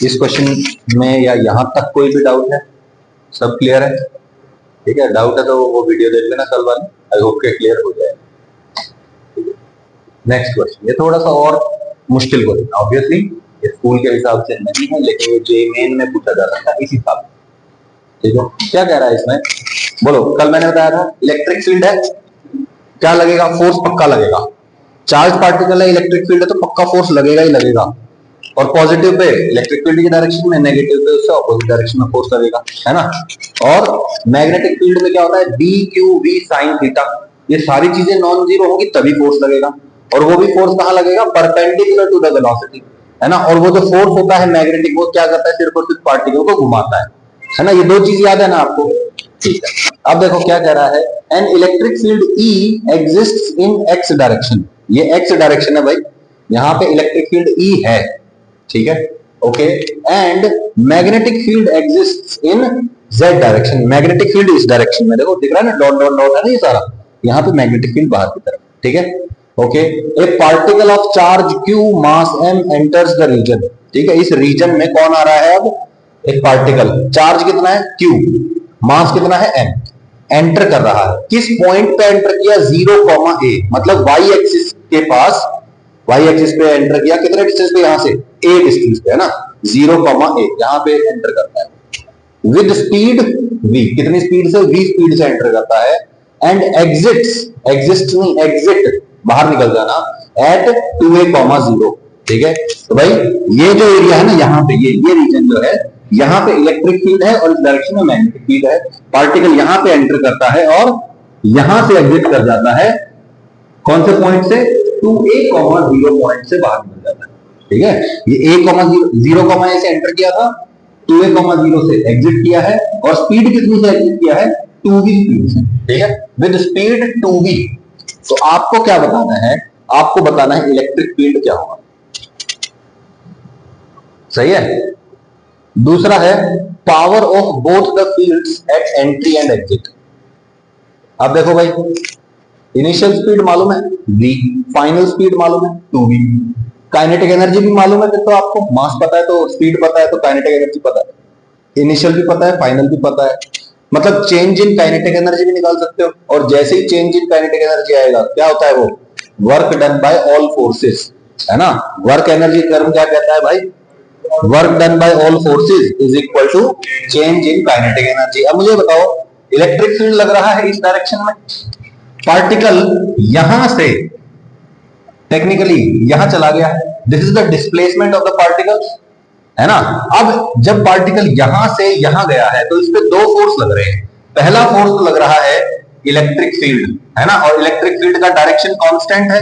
इस क्वेश्चन में या यहां तक कोई भी डाउट है? सब क्लियर है? ठीक है, डाउट है तो वो वीडियो देख लेना कल वाली, आई होप के क्लियर हो जाए। नेक्स्ट क्वेश्चन, ये थोड़ा सा और मुश्किल क्वेश्चन, ऑब्वियसली स्कूल के हिसाब से नहीं है, लेकिन ये जे मेन में पूछा जा सकता है इस हिसाब से। ठीक है, क्या कह रहा है इसमें? बोलो, कल मैंने बताया था इलेक्ट्रिक फील्ड है, क्या लगेगा? फोर्स पक्का लगेगा। चार्ज पार्टिकल है, इलेक्ट्रिक फील्ड है, तो पक्का फोर्स लगेगा ही लगेगा। और पॉजिटिव पे इलेक्ट्रिक फील्ड की डायरेक्शन में, नेगेटिव पे उससे ऑपोजिट डायरेक्शन में फोर्स लगेगा, है ना। और मैग्नेटिक फील्ड में क्या होता है? B Q V sine theta, ये सारी चीजें नॉन जीरो होगी तभी फोर्स लगेगा। और वो भी फोर्स कहां लगेगा? परपेंडिकुलर टू द वेलोसिटी, है ना। और वो जो फोर्स होता है मैग्नेटिक, वो क्या करता है? सिर्फ और सिर्फ पार्टिकल को घुमाता है ना। ये दो चीज याद है ना आपको? ठीक है, अब देखो क्या कह रहा है, an electric field E exists in x direction, ये एक्स डायरेक्शन है भाई, यहां पे इलेक्ट्रिक फील्ड ई है, ठीक है, okay. And magnetic field exists in Z direction, magnetic field इस डायरेक्शन में, देखो दिख रहा है ना, डॉट डॉट डॉट है ना ये सारा, यहां पे मैग्नेटिक फील्ड बाहर की तरफ, ठीक है, okay. A particle of charge Q mass M enters the region, ठीक है, इस रीजन में कौन आ रहा है? अब एक पार्टिकल, चार्ज कितना है? क्यू, मास कितना है? एम, एंटर कर रहा है। किस पॉइंट पे एंटर किया? 0, a, मतलब वाई एक्सिस के पास, वाई एक्सिस पे एंटर किया, कितने डिस्टेंस पे? यहां से a डिस्टेंस पे, है ना, 0, a, यहां पे एंटर करता है विद स्पीड v, कितनी स्पीड से? v स्पीड से एंटर करता है। एंड एग्जिट्स, एग्जिस्ट नहीं, एग्जिट, बाहर निकल जाना, एट 2a, 0, ठीक है। तो भाई ये जो एरिया है ना, यहाँ पे ये रीजन जो है, यहाँ पे इलेक्ट्रिक फील्ड है और इस डायरेक्शन में मैग्नेटिक फील्ड है। पार्टिकल यहाँ पे एंटर करता है और यहां से एग्जिट कर जाता है, कौन से पॉइंट से? 2a, 0 पॉइंट से बाहर निकल जाता है, ठीक है। ये a, 0, a से एंटर किया था, 2a, 0 से एग्जिट किया है, और स्पीड कितनी से एग्जिट किया है? 2v स्पीड से, ठीक है, विद स्पीड 2v। तो आपको क्या बताना है? आपको बताना है इलेक्ट्रिक फील्ड क्या होगा, सही है। दूसरा है power of both the fields eight entry and exit. अब देखो भाई, इनिशियल स्पीड मालूम है v, फाइनल स्पीड मालूम है 2v, काइनेटिक एनर्जी भी मालूम है, तो आपको मास पता है तो स्पीड पता है, तो काइनेटिक एनर्जी पता है, इनिशियल भी पता है, फाइनल भी पता है, मतलब चेंज इन काइनेटिक एनर्जी भी निकाल सकते हो। और जैसे ही चेंज इन काइनेटिक एनर्जी आएगा, क्या होता है वो? Work done by all forces, है ना। वर्क एनर्जी टर्म क्या कहता है भाई? Work done by all forces is equal to change in kinetic energy. अब मुझे बताओ, इलेक्ट्रिक फील्ड लग रहा है इस डायरेक्शन में, पार्टिकल यहां से टेक्निकली यहां चला गया है, this is the displacement of the particle, है ना। अब जब पार्टिकल यहां से यहां गया है, तो इस पे दो फोर्स लग रहे हैं। पहला फोर्स तो लग रहा है इलेक्ट्रिक फील्ड, है ना, और इलेक्ट्रिक फील्ड का डायरेक्शन कांस्टेंट है,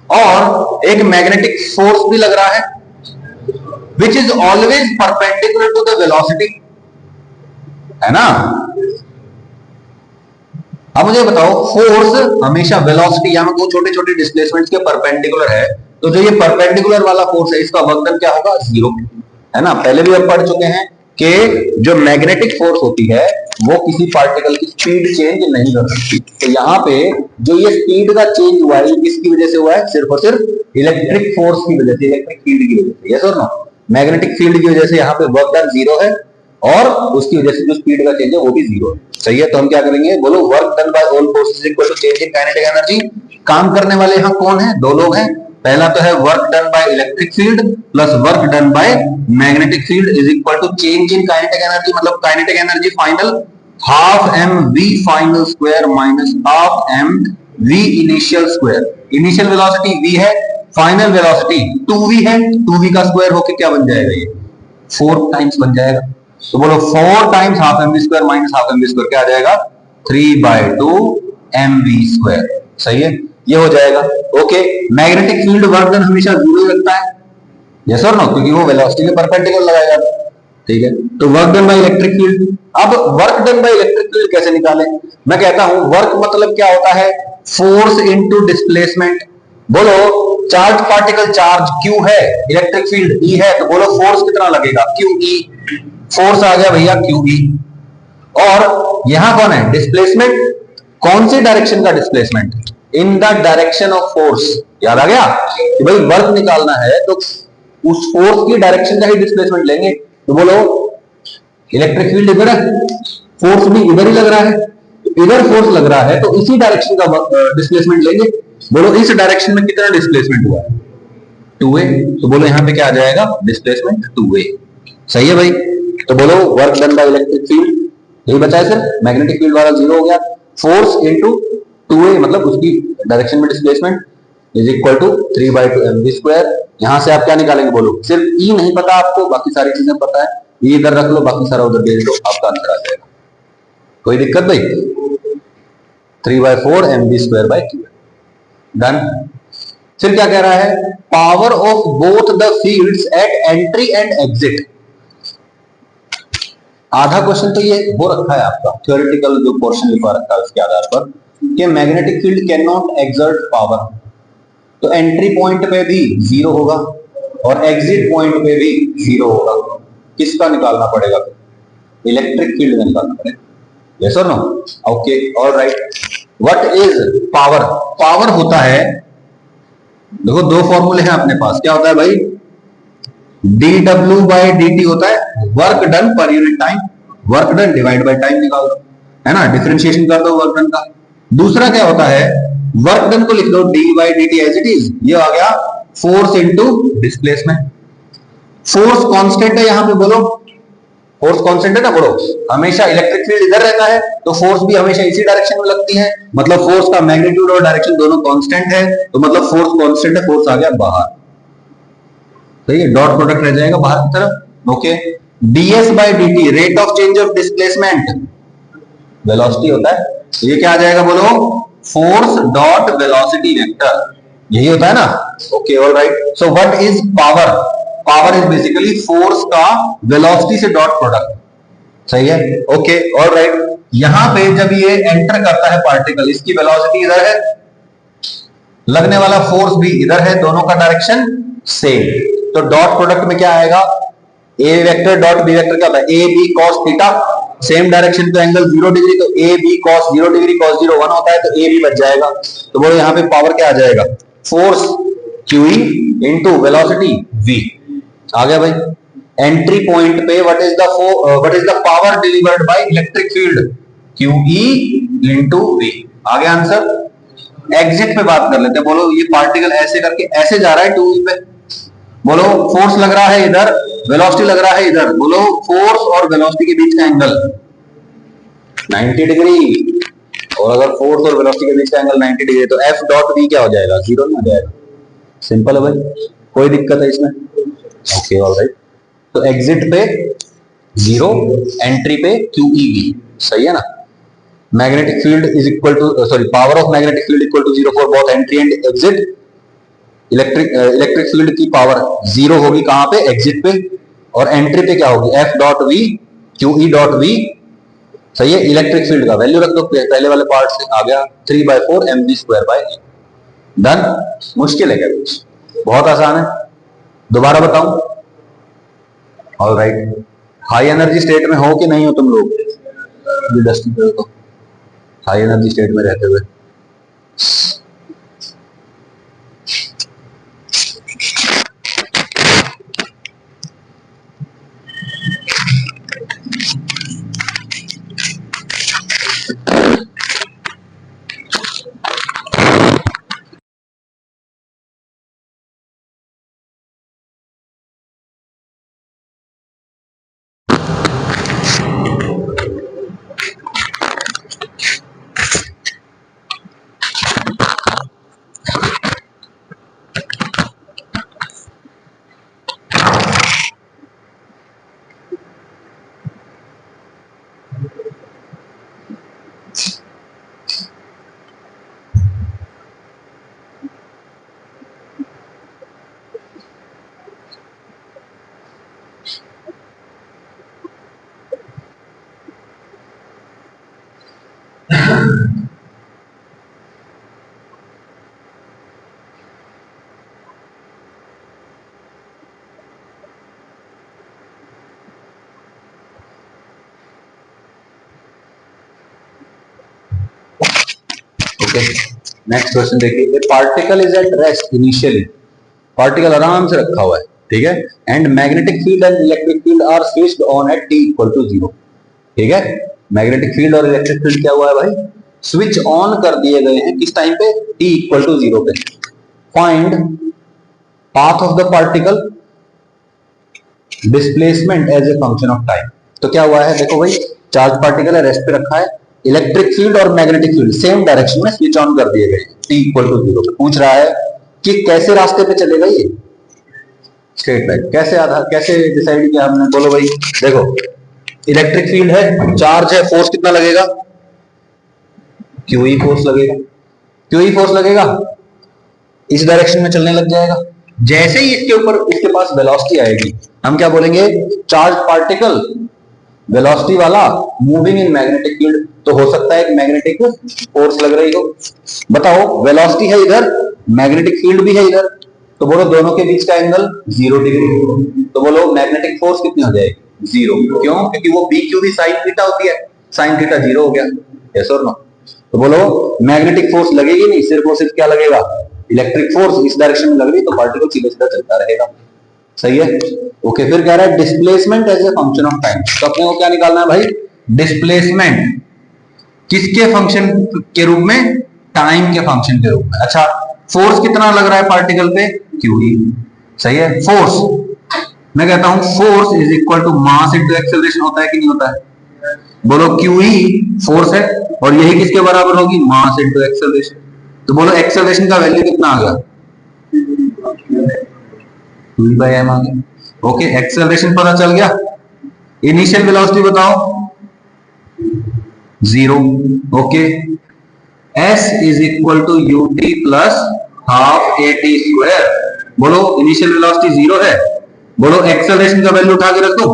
और एक मैग्नेटिक फोर्स भी लग रहा है which is always perpendicular to the velocity, है ना। अब मुझे बताओ, फोर्स हमेशा वेलोसिटी या दो छोटे छोटे डिस्प्लेसमेंट्स के परपेंडिकुलर है, तो जो ये परपेंडिकुलर वाला फोर्स है, इसका वर्क डन क्या होगा? 0, है ना। पहले भी हम पढ़ चुके हैं कि जो मैग्नेटिक फोर्स होती है वो किसी पार्टिकल की स्पीड चेंज नहीं कर सकती। तो यहाँ पे जो ये स्पीड का चेंज हुआ है, किसकी वजह से हुआ है? सिर्फ और सिर्फ इलेक्ट्रिक फोर्स की वजह से, इलेक्ट्रिक फील्ड की वजह से, यस और नो। मैग्नेटिक फील्ड की वजह से यहाँ पे वर्क डन 0 है, और उसकी वजह से जो स्पीड का चेंज है वो भी 0 है, सही है। तो हम क्या करेंगे? बोलो, work done by all forces equal to change in kinetic energy. काम करने वाले यहाँ कौन है? दो लोग हैं। पहला तो है work done by electric field plus work done by magnetic field is equal to change in kinetic energy, मतलब kinetic energy final half M V final square minus half M V initial square. Initial velocity v है, final velocity 2v है, 2v का square होके क्या बन जाएगा? ये 4 times बन जाएगा। तो बोलो 4 times half M V square minus half M V square क्या आ जाएगा? 3/2 एम वी स्क्वायर, सही है, ये हो जाएगा। Okay, magnetic field work done हमेशा 0 लगता है, यस और नो, क्योंकि वो वेलोसिटी के परपेंडिकुलर लगाएगा, ठीक है। तो work done by electric field. अब work done by electric field कैसे निकालें? मैं कहता हूं वर्क मतलब क्या होता है? Force into displacement. बोलो, चार्ज पार्टिकल चार्ज q है, इलेक्ट्रिक फील्ड E है, तो बोलो फोर्स कितना लगेगा? QE। फोर्स आ गया भैया QE। और यहां कौन है? डिस्प्लेसमेंट। कौन सी डायरेक्शन का displacement? In the direction of force. याद आ गया कि भाई वर्क निकालना है तो उस फोर्स की डायरेक्शन का ही डिस्प्लेसमेंट लेंगे। तो बोलो इलेक्ट्रिक फील्ड इधर है, फोर्स भी इधर ही लग रहा है, इधर फोर्स लग रहा है तो इसी डायरेक्शन का डिस्प्लेसमेंट लेंगे। बोलो इस डायरेक्शन में कितना डिस्प्लेसमेंट हुआ है, 2a। तो बोलो यहां पे क्या आ जाएगा, डिस्प्लेसमेंट 2a। सही है भाई। तो बोलो work done by electric field, यही बचा है सर, मैग्नेटिक फील्ड वाला जीरो हो गया, फोर्स इंटू 2a मतलब उसकी डायरेक्शन में displacement is equal to 3/2mv²। यहां से आप क्या निकालेंगे, बोलो सिर्फ ई नहीं पता आपको, बाकी सारी चीजें पता है, ई इधर रख लो, बाकी सारा उधर भेज दो, आपका आंसर आ जाएगा। कोई दिक्कत भाई, 3/4mv²/q। डन। फिर क्या कह रहा है, power of both the fields eight entry and exit. आधा क्वेश्चन तो ये हो रखा है आपका, थ्योरेटिकल जो पोर्शन लिखा रखा है उसके आधार पर, कि magnetic field can not exert power. तो एंट्री पॉइंट पे भी जीरो होगा और एग्जिट पॉइंट पे भी जीरो होगा। किसका निकालना पड़ेगा, इलेक्ट्रिक फील्ड में निकालना पड़ेगा। यस और no, okay alright. What is power, power होता है, देखो दो फॉर्मूले हैं अपने पास, क्या होता है भाई, dw/dt होता है work done per unit time, work done divide by time निकाल दो, है ना, डिफरेंशिएशन कर दो वर्क डन का। दूसरा क्या होता है, वर्क डन को लिख दो d/dt एज इट इज, ये आ गया force into displacement. Force constant है यहां पे, बोलो फोर्स कांस्टेंट है ना, बोलो हमेशा इलेक्ट्रिक फील्ड इधर रहता है तो फोर्स भी हमेशा इसी डायरेक्शन में लगती है, मतलब फोर्स का मैग्नीट्यूड और डायरेक्शन दोनों कांस्टेंट है, तो मतलब फोर्स कांस्टेंट है, फोर्स आ गया बाहर। सही है, डॉट प्रोडक्ट रह जाएगा बाहर की तरफ। Okay, ds/dt rate of change of displacement, velocity होता है, तो ये क्या आ जाएगा, बोलो फोर्स डॉट वेलोसिटी वेक्टर, यही होता है ना। Okay alright. So what is power, power is basically force का वेलोसिटी से डॉट प्रोडक्ट। सही है, ओके ऑलराइट। यहां पे जब ये एंटर करता है पार्टिकल, इसकी वेलोसिटी इधर है, लगने वाला फोर्स भी इधर है, दोनों का डायरेक्शन सेम, तो डॉट प्रोडक्ट में क्या आएगा, A vector dot B vector क्या होता है, A B cos theta, same direction पे एंगल 0 डिग्री, तो A B cos 0 degree, cos 0 1 होता है, तो ए बी बच जाएगा। तो बोलो यहाँ पे पावर क्या आ जाएगा, force QE into velocity V। आ गया भाई। एंट्री पॉइंट पे what is the power delivered by electric field, QE into V। आ गया आंसर। एग्जिट पे बात कर लेते हैं, बोलो ये पार्टिकल ऐसे करके ऐसे जा रहा है 2E पे, बोलो फोर्स लग रहा है इधर, वेलोसिटी लग रहा है इधर, बोलो फोर्स और वेलोसिटी के बीच का एंगल 90 डिग्री, और अगर फोर्स और वेलोसिटी के बीच का एंगल 90 डिग्री तो F डॉट V क्या हो जाएगा, 0 नहीं हो जाएगा। सिंपल है भाई, कोई दिक्कत है इसमें। Okay alright. तो एग्जिट पे 0, एंट्री पे QEV, सही है ना। Magnetic field is equal to, sorry, power of magnetic field equal to 0 for both entry and exit. Electric field की पावर 0 होगी कहां पे, एग्जिट पे, और एंट्री पे क्या होगी, F dot V, QE dot V। सही है, इलेक्ट्रिक फील्ड का वैल्यू रख दो पहले वाले पार्ट से, आ गया 3/4mv²/a। डन। मुश्किल है क्या कुछ, बहुत आसान है, दोबारा बताऊं। ऑलराइट। हाई एनर्जी स्टेट में हो कि नहीं हो तुम लोग, तो हाई एनर्जी स्टेट में रहते हुए नेक्स्ट क्वेश्चन देखिए, particle is at rest initially, particle आराम से रखा हुआ है, ठीक है, and magnetic field and electric field are switched on at t equal to 0। ठीक है, मैग्नेटिक फील्ड और इलेक्ट्रिक फील्ड क्या हुआ है भाई, स्विच ऑन कर दिए गए हैं किस टाइम पे, t इक्वल टू 0 पे। Find path of the particle displacement as a function of time. तो क्या हुआ है, देखो भाई चार्ज पार्टिकल है, रेस्ट पे रखा है, इलेक्ट्रिक फील्ड और मैग्नेटिक फील्ड सेम डायरेक्शन में स्विच ऑन कर दिए गए, t इक्वल टू 0 पे। पूछ रहा है कि कैसे रास्ते पे चलेगा ये, स्ट्रेट लाइन। कैसे आधार, कैसे डिसाइड किया हमने, बोलो भाई। देखो इलेक्ट्रिक फील्ड है, चार्ज है, फोर्स कितना लगेगा, QE फोर्स लगेगा। QE फोर्स लगेगा, इस डायरेक्शन में चलने लग जाएगा। जैसे ही इसके ऊपर इसके पास वेलोसिटी आएगी, हम क्या बोलेंगे, चार्ज पार्टिकल वेलोसिटी वाला मूविंग इन मैग्नेटिक फील्ड। तो हो सकता है एक मैग्नेटिक फोर्स लग रही हो। बताओ वेलोसिटी है इधर, मैग्नेटिक फील्ड भी है इधर, तो बोलो दोनों के बीच का एंगल 0 डिग्री। तो बोलो मैग्नेटिक फोर्स कितनी हो जाएगी, 0। क्यों, क्योंकि वो BQ भी साइन थीटा होती है, साइन थीटा 0 हो गया। यस और नो। तो बोलो मैग्नेटिक फोर्स लगेगी नहीं, सिर्फ और सिर्फ क्या लगेगा, इलेक्ट्रिक फोर्स इस डायरेक्शन में लग रही, तो पार्टिकल सीधे सीधा चलता रहेगा। सही है, ओके। फिर कह रहा है displacement as a function of time. तो अपने को क्या निकालना है भाई, डिस्प्लेसमेंट किसके फंक्शन के रूप में, टाइम के फंक्शन के रूप में। अच्छा, फोर्स कितना लग रहा है पार्टिकल पे, QE। सही है, फोर्स मैं कहता हूं force is equal to mass into acceleration होता है कि नहीं होता है। बोलो QE फोर्स है और यही किसके बराबर होगी, मास इनटू एक्सेलरेशन। तो बोलो एक्सेलरेशन का वैल्यू कितना आ गया, QE/m आ गया। ओके, एक्सेलरेशन पता चल गया। इनिशियल वेलोसिटी बताओ, 0। Okay, S is equal to ut plus half at square. बोलो इनिशियल वेलोसिटी 0 है, बोलो एक्सेलरेशन का वैल्यू उठा के रख दो,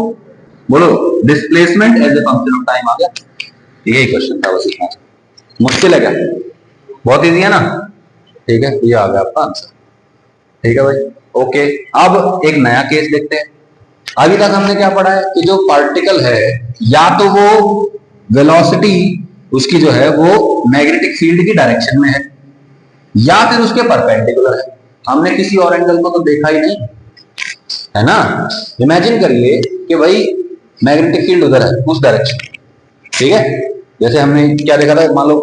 बोलो displacement as a function of time आ गया। यही क्वेश्चन था, बस इतना। मुश्किल है क्या, बहुत इजी है ना। ठीक है, ये आ गया आपका आंसर। ठीक है भाई, ओके। अब एक नया केस देखते हैं। अभी तक हमने क्या पढ़ा है कि जो पार्टिकल है, या तो वो वेलोसिटी उसकी जो है वो मैग्नेटिक फील्ड की डायरेक्शन में है, या फिर उसके परपेंडिकुलर है। हमने किसी और एंगल को तो देखा ही नहीं, है ना। इमेजिन करिए कि भाई मैग्नेटिक फील्ड उधर है, उस डायरेक्शन। ठीक है, जैसे हमने क्या देखा था, मान लो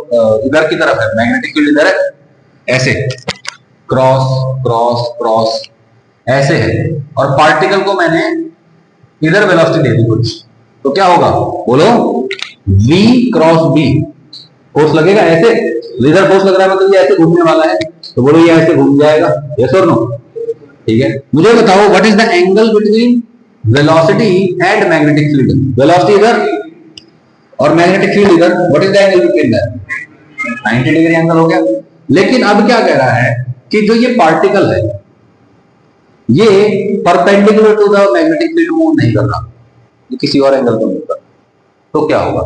इधर की तरफ है मैग्नेटिक फील्ड, इधर है, ऐसे क्रॉस क्रॉस क्रॉस ऐसे है, और पार्टिकल को मैंने इधर वेलोसिटी दे दी कुछ, तो क्या होगा, बोलो v क्रॉस b फोर्स लगेगा ऐसे। इधर फोर्स लग रहा है मतलब ये ऐसे घूमने वाला है, तो बोलो ये ऐसे घूम जाएगा। यस और नो। ठीक है, मुझे बताओ what is the angle between velocity and magnetic field. Velocity इधर और मैग्नेटिक फील्ड इधर, what is the angle between that, 90 degree angle हो गया। लेकिन अब क्या कह रहा है कि जो ये पार्टिकल है ये perpendicular to the magnetic field move नहीं कर रहा, ये किसी और एंगल पर मूव कर रहा। तो क्या होगा,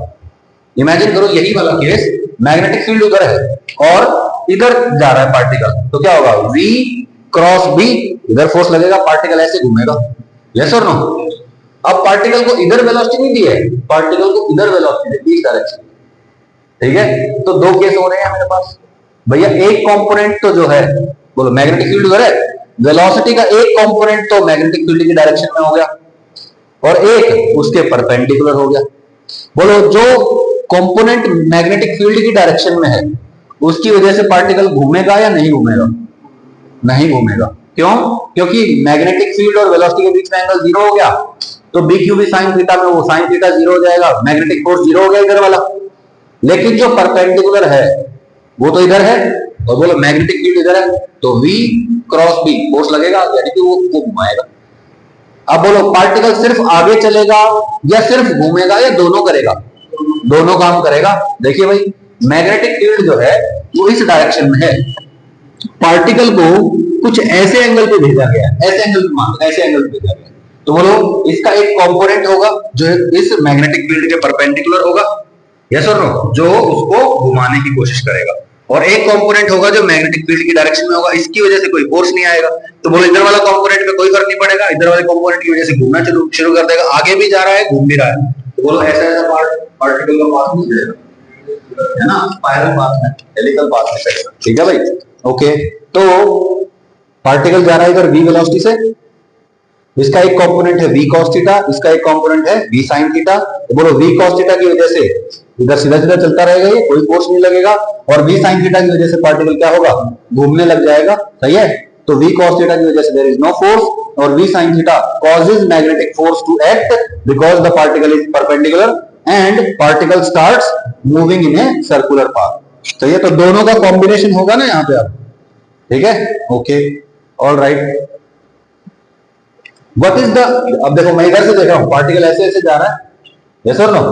इमेजिन करो यही वाला केस, मैग्नेटिक फील्ड उधर है और इधर जा रहा है पार्टिकल, तो क्या होगा, v क्रॉस b, इधर फोर्स लगेगा, पार्टिकल ऐसे घूमेगा। यस और नो। अब पार्टिकल को इधर वेलोसिटी नहीं दी है, पार्टिकल को इधर वेलोसिटी दी, इस डायरेक्शन। ठीक है, तो दो केस हो रहे हैं मेरे पास भैया। एक कंपोनेंट तो जो है, बोलो मैग्नेटिक फील्ड उधर है, वेलोसिटी का एक कंपोनेंट तो मैग्नेटिक फील्ड की डायरेक्शन में हो गया और एक उसके परपेंडिकुलर हो गया। बोलो जो कंपोनेंट मैग्नेटिक फील्ड की डायरेक्शन में है उसकी वजह से पार्टिकल घूमेगा या नहीं घूमेगा, नहीं घूमेगा। क्यों, क्योंकि मैग्नेटिक फील्ड और वेलोसिटी के बीच में एंगल 0 हो गया, तो BQ भी साइन थीटा में, वो साइन थीटा 0 हो जाएगा, मैग्नेटिक फोर्स 0 हो गया इधर वाला। लेकिन जो परपेंडिकुलर है वो तो इधर है, और बोलो मैग्नेटिक फील्ड इधर है, तो v क्रॉस b फोर्स लगेगा, यानी कि वो घुमाएगा। अब बोलो पार्टिकल सिर्फ आगे चलेगा या सिर्फ घूमेगा या दोनों करेगा, दोनों काम करेगा। देखिए भाई मैग्नेटिक फील्ड जो है वो इस डायरेक्शन में है, पार्टिकल को कुछ ऐसे एंगल पे भेजा गया, ऐसे एंगल पे मान, ऐसे एंगल पे भेजा गया, तो बोलो इसका एक कंपोनेंट होगा जो इस मैग्नेटिक फील्ड के परपेंडिकुलर होगा, यस और नो, जो उसको घुमाने की कोशिश करेगा, और एक कंपोनेंट होगा जो मैग्नेटिक फील्ड की डायरेक्शन में होगा, इसकी वजह से कोई फोर्स नहीं आएगा। तो बोलो इधर वाला कंपोनेंट पे कोई फर्क नहीं पड़ेगा, इधर वाले कंपोनेंट की वजह से घूमना शुरू कर देगा, आगे भी जा रहा है घूम भी रहा है। तो बोलो ऐसा ऐसा पार्टिकल का पाथ नहीं जाएगा, है ना, स्पाइरल पाथ में, हेलिकल पाथ में चलेगा। ठीक है भाई, ओके। तो पार्टिकल जा रहा है इधर v वेलोसिटी से, इसका एक कंपोनेंट है v cos थीटा, इसका एक कंपोनेंट है v sin थीटा। तो बोलो v cos थीटा की वजह से इधर सीधा सीधा चलता रहेगा, ये कोई फोर्स नहीं लगेगा, और v sin थीटा की वजह से पार्टिकल क्या होगा, घूमने लग जाएगा। सही है, तो v cos थीटा की वजह से देयर इज नो फोर्स, और v sin theta causes magnetic force to act because the particle is perpendicular and particle starts moving in a circular path। तो ये तो दोनों का कॉम्बिनेशन होगा ना यहाँ पे अब, ठीक है, okay, all right. What is the, अब देखो मैं इधर से देख रहा हूं पार्टिकल ऐसे ऐसे जा रहा है, यस और नो।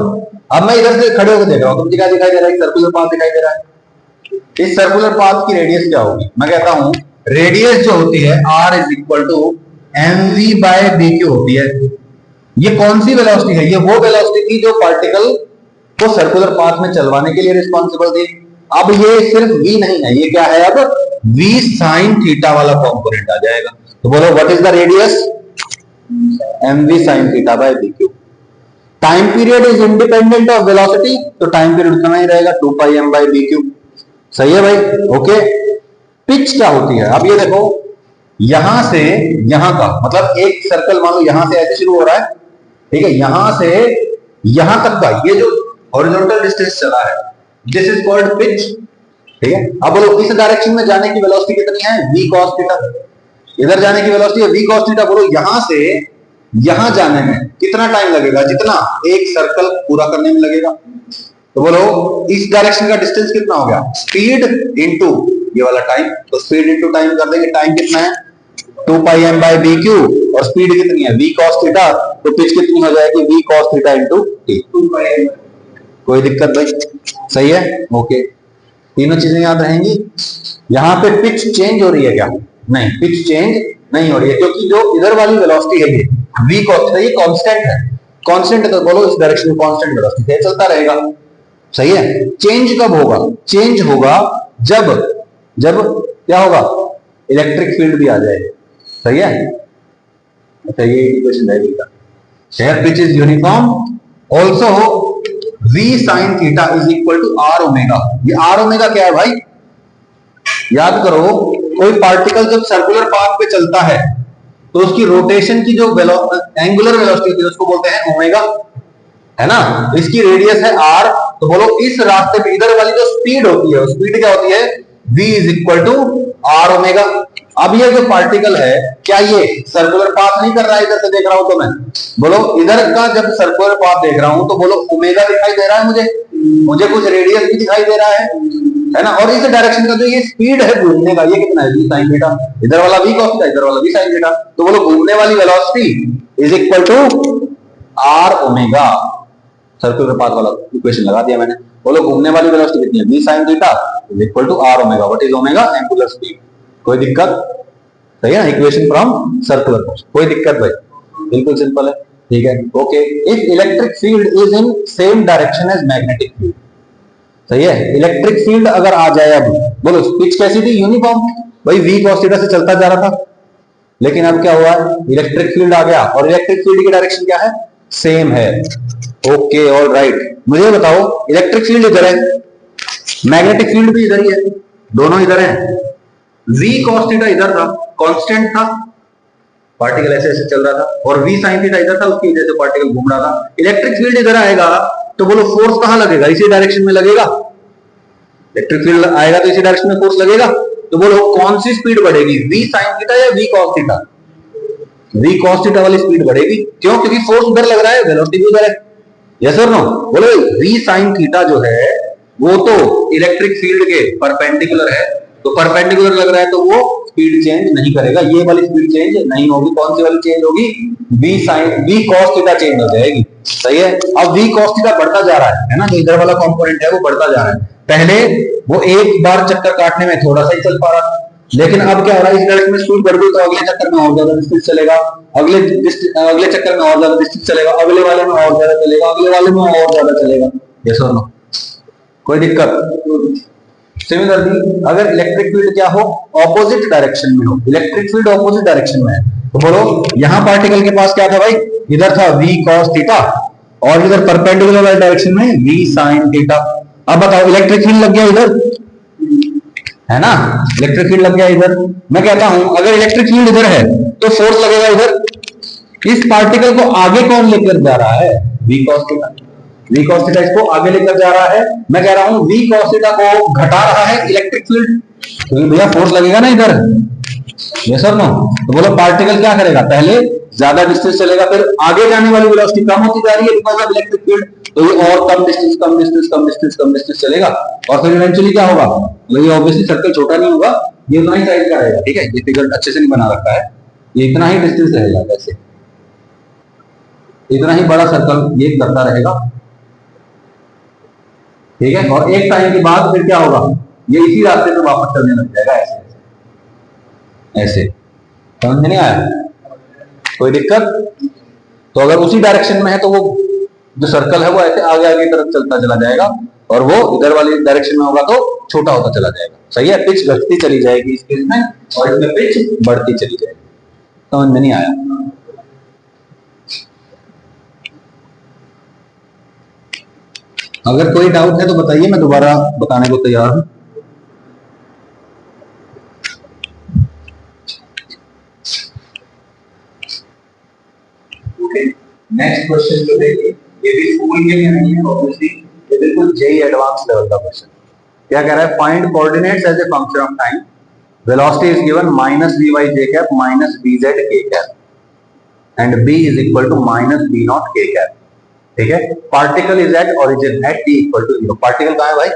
अब मैं इधर से खड़े होकर देख रहा हूं, तुमको क्या दिखाई दे रहा है, एक सर्कुलर पाथ दिखाई दे रहा है। इस सर्कुलर पाथ की रेडियस क्या होगी, मैं कहता हूं रेडियस जो होती है r is equal to mv by bq होती है। ये कौन सी वेलोसिटी है, ये वो वेलोसिटी थी जो पार्टिकल को सर्कुलर पाथ में चलवाने के लिए रिस्पॉन्सिबल थी। अब ये सिर्फ v नहीं है, ये क्या है, अब v sin थीटा वाला कंपोनेंट आ जाएगा। तो बोलो what is the radius, mv sin theta by bq। Time period is independent of velocity, तो टाइम पीरियड उतना ही रहेगा 2 पाई m बाय bq। सही है भाई, ओके। पिच क्या होती है, अब ये देखो यहां से यहां का मतलब एक सर्कल मान लो यहां से ऐसे शुरू हो रहा है, ठीक है, यहां से यहां तक का ये जो हॉरिजॉन्टल डिस्टेंस चला है, दिस इज कॉल्ड पिच, ठीक है। अब बोलो इस डायरेक्शन में जाने की वेलोसिटी कितनी है, v cos थीटा। इधर जाने की वेलोसिटी है v cos थीटा। बोलो यहां से यहां जाने में कितना टाइम लगेगा, जितना एक सर्कल पूरा करने में लगेगा। तो बोलो इस डायरेक्शन का डिस्टेंस कितना हो गया, स्पीड इनटू ये वाला टाइम, तो स्पीड इनटू टाइम कर देंगे, टाइम कितना है 2 पाई m बाय bq, और स्पीड कितनी है v cos थीटा, तो पिच कितनी हो जाएगी v cos theta into t। कोई दिक्कत भाई, सही है, ओके। तीनों चीजें याद रहेंगी। यहां पे पिच चेंज हो रही है क्या, नहीं, पिच चेंज नहीं हो रही है, क्योंकि जो इधर वाली वेलोसिटी है ये v cos थीटा, ये कांस्टेंट है, कांस्टेंट है, तो बोलो इस डायरेक्शन में कांस्टेंट वेलोसिटी है, चलता रहेगा। सही है, चेंज कब होगा, चेंज होगा जब जब क्या होगा, इलेक्ट्रिक फील्ड भी आ जाएगा। सही है, अच्छा ये इक्वेशन है बेटा, share pitch is uniform also v sin theta is equal to r omega. ये r ओमेगा क्या है भाई, याद करो, कोई पार्टिकल जब सर्कुलर पाथ पे चलता है तो उसकी रोटेशन की जो एंगुलर वेलोसिटी होती है उसको बोलते हैं ओमेगा, है ना। इसकी रेडियस है r। तो बोलो इस रास्ते पे इधर वाली जो स्पीड होती है, स्पीड क्या होती है, v is equal to r omega. अब ये जो पार्टिकल है क्या ये सर्कुलर पाथ नहीं कर रहा है, इधर से देख रहा हूं तो मैं, बोलो इधर का जब सर्कुलर पाथ देख रहा हूं तो बोलो ओमेगा दिखाई दे रहा है मुझे कुछ रेडियस भी दिखाई दे रहा है ना। और इस डायरेक्शन का जो ये स्पीड है घूमने का, ये कितना है v sin थीटा, इधर वाला v cos थीटा, इधर वाला v sin थीटा। तो बोलो घूमने वाली velocity is equal to r omega, circular path वाला इक्वेशन लगा दिया मैंने। बोलो घूमने वाली वेलोसिटी कितनी है, v sin theta is equal to r omega. What is omega, angular speed. कोई दिक्कत, सही है ना, इक्वेशन फ्रॉम सर्कुलर पाथ, कोई दिक्कत भाई, बिल्कुल सिंपल है, ठीक है, okay. If electric field is in same direction as magnetic field, सही है, इलेक्ट्रिक फील्ड अगर आ जाए, अब बोलो पिच कैसी थी, यूनिफॉर्म, भाई v cos थीटा से चलता जा रहा था, लेकिन अब क्या हुआ, इलेक्ट्रिक फील्ड आ गया, और इलेक्ट्रिक फील्ड की डायरेक्शन क्या है, सेम है, ओके, ऑल राइट। मुझे बताओ इलेक्ट्रिक फील्ड इधर है, मैग्नेटिक फील्ड भी इधर ही है, दोनों इधर है, v cos थीटा इधर था, कांस्टेंट था, पार्टिकल ऐसे ऐसे चल रहा था, और v sin थीटा इधर था, उसकी वजह से पार्टिकल घूम रहा था। इलेक्ट्रिक फील्ड इधर आएगा तो बोलो फोर्स कहां लगेगा, इसी डायरेक्शन में लगेगा, इलेक्ट्रिक फील्ड आएगा तो इसी डायरेक्शन में फोर्स लगेगा। तो बोलो कौन सी स्पीड बढ़ेगी, v sin थीटा या v cos theta, v cos theta वाली स्पीड बढ़ेगी, क्यों, क्योंकि फोर्स उधर लग रहा है, वेलोसिटी भी उधर है, यस और नो। बोलो v sin थीटा जो है वो तो इलेक्ट्रिक फील्ड के परपेंडिकुलर है, तो परपेंडिकुलर लग रहा है तो वो स्पीड चेंज नहीं करेगा, ये वाली स्पीड चेंज नहीं होगी। कौन सी वाली चेंज होगी, v cos थीटा चेंज हो जाएगी, सही है। अब v cos थीटा बढ़ता जा रहा है ना, जो इधर वाला कंपोनेंट है वो बढ़ता जा रहा है। पहले वो एक बार चक्कर काटने में थोड़ा सा ही चल पा रहा था, लेकिन अब क्या हो रहा है, इस डायरेक्शन में स्पीड बढ़ गई तो अगले चक्कर में और ज्यादा डिस्टेंस चलेगा, अगले चक्कर में और ज्यादा डिस्टेंस चलेगा, अगले वाले में और ज्यादा चलेगा, अगले वाले में और ज्यादा चलेगा, यस और नो, कोई दिक्कत। सिमिलरली अगर इलेक्ट्रिक फील्ड क्या हो, ऑपोजिट डायरेक्शन में हो, इलेक्ट्रिक फील्ड ऑपोजिट डायरेक्शन में है, तो बोलो यहां पार्टिकल के पास क्या था भाई, इधर था v cos थीटा, और इधर परपेंडिकुलर वाली डायरेक्शन में v sin थीटा। अब बताओ इलेक्ट्रिक फील्ड लग गया इधर, है ना, इलेक्ट्रिक फील्ड लग गया इधर। मैं कहता हूं अगर इलेक्ट्रिक फील्ड इधर है तो फोर्स लगेगा इधर, इस पार्टिकल को आगे कौन लेकर जा रहा है? v cos theta. v cos theta इसको आगे लेकर जा रहा है। मैं कह रहा हूं v cos थीटा को घटा रहा है इलेक्ट्रिक फील्ड, क्योंकि भैया फोर्स लगेगा ना इधर, यस और नो। तो बोलो पार्टिकल क्या करेगा, पहले ज्यादा डिस्टेंस चलेगा, फिर आगे जाने वाली वेलोसिटी कम होती जा रही है बिकॉज ऑफ इलेक्ट्रिक फील्ड, तो ये और कम डिस्टेंस कम डिस्टेंस कम डिस्टेंस कम डिस्टेंस चलेगा, और फिर इवेंचुअली क्या होगा, ये ऑब्वियसली सर्कल छोटा नहीं होगा, ये उतना ही साइज का रहेगा। ठीक है, ये फिगर अच्छे से नहीं बना रखा है, ये इतना ही डिस्टेंस रहेगा, वैसे इतना ही बड़ा सर्कल ये करता रहेगा। ठीक है, और एक टाइम के बाद फिर क्या होगा, ये इसी रास्ते पे वापस चलने लग जाएगा, ऐसे ऐसे। समझ में नहीं आया? कोई दिक्कत? तो अगर उसी डायरेक्शन में है तो वो जो सर्कल है वो ऐसे आगे आगे तरफ चलता चला जाएगा, और वो इधर वाली डायरेक्शन में होगा तो छोटा होता चला जाएगा। सही है, पिच घटती चली जाएगी इस केस में, और इसमें पिच बढ़ती चली जाएगी। समझ में नहीं आया? अगर कोई डाउट है तो बताइए, मैं दोबारा बताने को तैयार हूं। नेक्स्ट क्वेश्चन जो देखिए, ये भी स्कूल के लिए नहीं है ऑब्वियसली, ये बिल्कुल जेई एडवांस लेवल का क्वेश्चन। क्या कह रहा है, find coordinates as a function of time, velocity is given -v/j cap -vz k cap and b is equal to -v0 k cap. ठीक है, particle is at origin at t equal to 0। Particle कहां है भाई?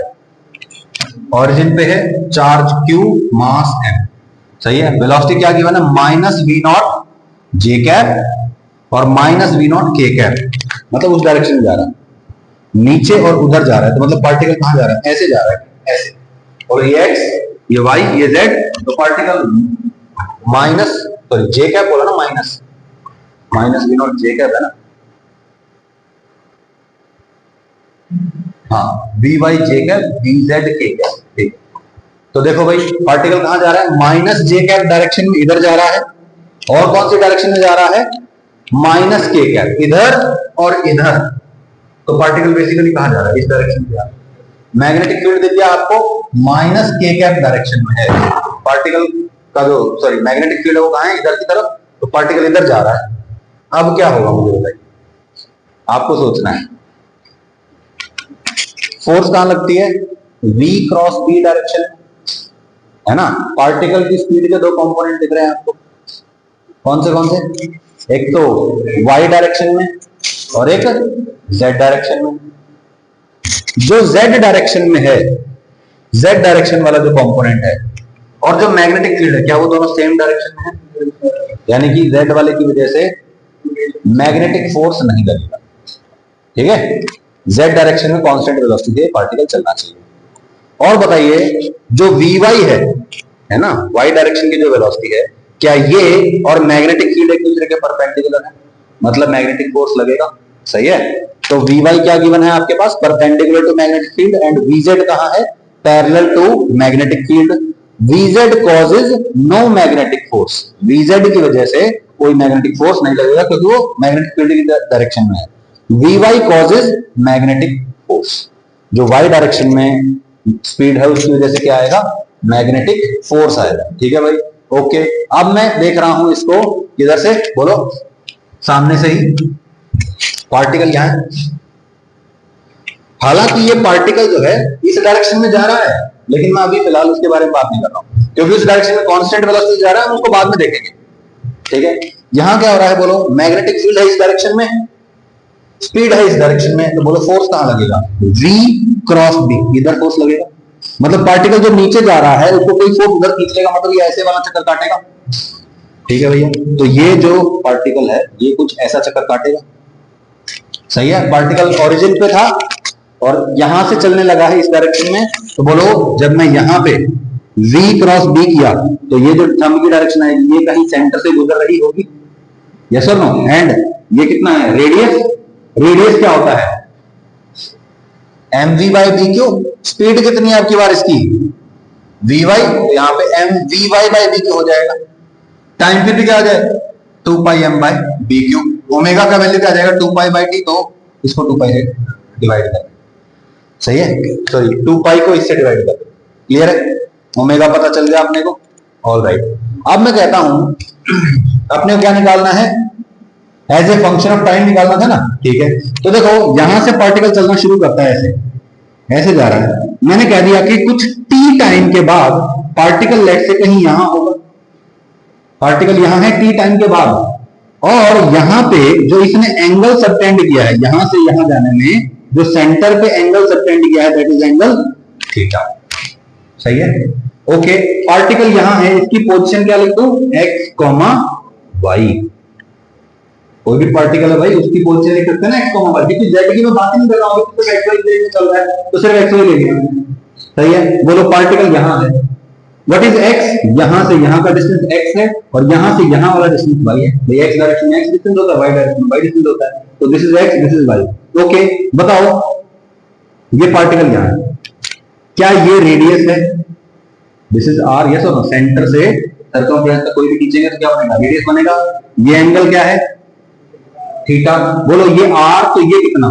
Origin पे है, charge q, मास m। सही है, velocity क्या गिवन है, -v0 j कैप और -v0 k कैप, मतलब उस डायरेक्शन में जा रहा है, नीचे और उधर जा रहा है, तो मतलब पार्टिकल कहां जा रहा है, ऐसे जा रहा है, ऐसे। और ये x, ये y, ये z, तो पार्टिकल j कैप बोला ना, -v0 j कैप है ना, हाँ, vy j cap vz k cap. ठीक, तो देखो भाई पार्टिकल कहां जा रहा है, -j कैप डायरेक्शन में इधर जा रहा है, और कौन सी डायरेक्शन में जा रहा है, -k कैप, इधर और इधर। तो पार्टिकल बेसिकली कहां जा रहा है, इस डायरेक्शन में जा रहा है। मैग्नेटिक फील्ड दे दिया आपको, -k कैप डायरेक्शन में है पार्टिकल का, जो सॉरी मैग्नेटिक फील्ड है वो कहां है, इधर की तरफ, तो पार्टिकल इधर जा रहा है। अब क्या होगा मुझे बताइए, आपको सोचना है। फोर्स कहां लगती है, v क्रॉस b डायरेक्शन, है ना। पार्टिकल की स्पीड के दो कंपोनेंट दिख रहे हैं आपको, कौन से, एक तो y डायरेक्शन में और एक z डायरेक्शन में। जो z डायरेक्शन में है, z डायरेक्शन वाला जो कंपोनेंट है, और जो मैग्नेटिक फील्ड है, क्या वो दोनों सेम डायरेक्शन में है, यानी कि z वाले की वजह से मैग्नेटिक फोर्स नहीं लगेगा। ठीक है, z डायरेक्शन में कांस्टेंट वेलोसिटी से पार्टिकल चलना चाहिए। और बताइए जो vy है ना, y डायरेक्शन की जो वेलोसिटी है, क्या ये और मैग्नेटिक फील्ड एक दूसरे के परपेंडिकुलर है, मतलब मैग्नेटिक फोर्स लगेगा। सही है, तो vy क्या गिवन है आपके पास, perpendicular to magnetic field, and vz कहां है, parallel to magnetic field. vz causes no magnetic force, vz की वजह से कोई मैग्नेटिक फोर्स नहीं लगेगा क्योंकि वो मैग्नेटिक फील्ड की डायरेक्शन में है। vy कॉजेज मैग्नेटिक फोर्स, जो y डायरेक्शन में स्पीड है उसकी वजह से क्या आएगा, मैग्नेटिक फोर्स आएगा। ठीक है भाई, ओके। अब मैं देख रहा हूं इसको किधर से, बोलो सामने से ही, पार्टिकल यहां है। हालांकि ये पार्टिकल जो है इस डायरेक्शन में जा रहा है, लेकिन मैं अभी फिलहाल उसके बारे में बात नहीं कर रहा हूं, क्योंकि उस डायरेक्शन में कांस्टेंट वेलोसिटी जा रहा है, हम उसको बाद में देखेंगे। ठीक है, यहां क्या हो रहा है, बोलो मैग्नेटिक फील्ड है इस डायरेक्शन में, स्पीड है इस डायरेक्शन में, तो बोलो फोर्स कहां लगेगा, v क्रॉस b, इधर फोर्स लगेगा। मतलब पार्टिकल जो नीचे जा रहा है उसको कोई फोर्स उधर खींच लेगा, मतलब ये ऐसे वाला चक्कर काटेगा। ठीक है भैया, तो ये जो पार्टिकल है ये कुछ ऐसा चक्कर काटेगा। सही है, पार्टिकल ओरिजिन पे था और यहां से चलने लगा है इस डायरेक्शन में, तो बोलो जब मैं यहां पे v क्रॉस b किया तो ये जो थंब की डायरेक्शन है ये कहीं सेंटर से गुजर रही होगी, यस और नो। एंड ये कितना है, रेडियस, रेडियस क्या होता है, mv/dq। स्पीड कितनी है आपकी बार इसकी, vy, तो यहां पे mvy/dq हो जाएगा। टाइम पीरियड क्या आ जाएगा, 2πm/dq। ओमेगा का वैल्यू क्या आ जाएगा, 2π/t, तो इसको 2π से डिवाइड कर, सही है, सॉरी 2π को इससे डिवाइड कर। क्लियर है, ओमेगा पता चल गया अपने को। ऑल राइट, अब मैं कहता हूं अपने को क्या निकालना है, as a function of time निकालना था ना, ठीक है। तो देखो यहां से पार्टिकल चलना शुरू करता है, ऐसे ऐसे जा रहा है। मैंने कह दिया कि कुछ टी टाइम के बाद पार्टिकल लेट से कहीं यहां होगा, पार्टिकल यहां है टी टाइम के बाद, और यहां पे जो इसने एंगल सबटेंड किया है यहां से यहां जाने में, जो सेंटर पे एंगल सबटेंड किया है दैट इज एंगल थीटा। सही है, ओके। पार्टिकल यहां है, इसकी पोजीशन क्या लिख दूं, एक्स कॉमा वाई। कोई भी पार्टिकल है भाई उसकी पोजीशन लिख सकते हैं ना एक्स कॉमा वाई, क्योंकि जेड की मैं बात ही नहीं कर रहा हूं, तो एक्स वाई प्लेन में चल रहा है तो सिर्फ एक्स वाई ले लिया। सही है, बोलो पार्टिकल यहां है, व्हाट इज एक्स, यहां से यहां का डिस्टेंस एक्स है और यहां से यहां वाला डिस्टेंस वाई है। भाई एक्स डायरेक्शन में एक्स डिस्टेंस होता है, वाई डायरेक्शन में वाई डिस्टेंस होता है, तो this is X this is Y. Okay, बताओ ये पार्टिकल यहां है, क्या ये रेडियस है, दिस इज आर, यस और नो। सेंटर से सर्कमफ्रेंस तक कोई भी खींचेंगे तो क्या बनेगा, रेडियस बनेगा। ये एंगल क्या है, थीटा। बोलो ये आर, तो ये कितना,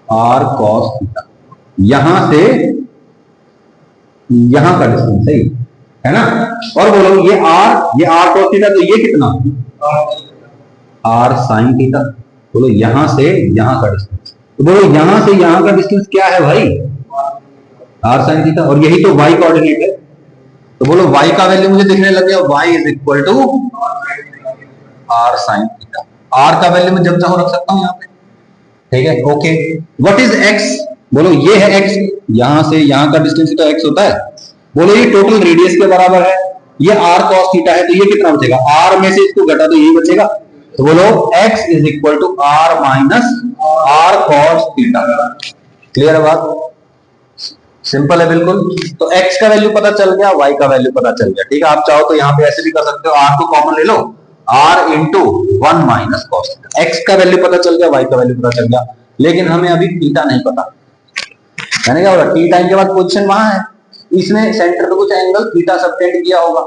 आर कॉस थीटा। यहां से यहां का डिस्टेंस, सही है ना। और बोलो ये आर कॉस थीटा, तो ये कितना, आर साइन थीटा। बोलो यहां से यहां का डिस्टेंस, तो बोलो यहां से यहां का डिस्टेंस क्या है भाई, आर साइन थीटा, और यही तो वाई कोऑर्डिनेट है। तो बोलो वाई का वैल्यू मुझे दिखने लग गया, Y is equal to R sine theta. R का वैल्यू मैं जब चाहो रख सकता हूं यहां पे, ठीक है, ओके। व्हाट इज एक्स, बोलो ये है एक्स, यहां से यहां का डिस्टेंस तो एक्स होता है। बोलो ये टोटल रेडियस के बराबर है, ये आर कॉस थीटा है, तो ये कितना बचेगा, आर में से इसको घटा तो यही बचेगा। तो बोलो x is equal to R minus R cos theta. Clear है बात, सिंपल है बिल्कुल। तो x का वैल्यू पता चल गया, y का वैल्यू पता चल गया, ठीक है। आप चाहो तो यहां पे ऐसे भी कर सकते हो, r को कॉमन ले लो, r into 1 minus cos theta. x का वैल्यू पता चल गया, y का वैल्यू पता चल गया, लेकिन हमें अभी थीटा नहीं पता। मैंने क्या बोला, टी टाइम के बाद पोजीशन वहां है, इसने सेंटर पे कुछ एंगल थीटा सबटेंड किया होगा,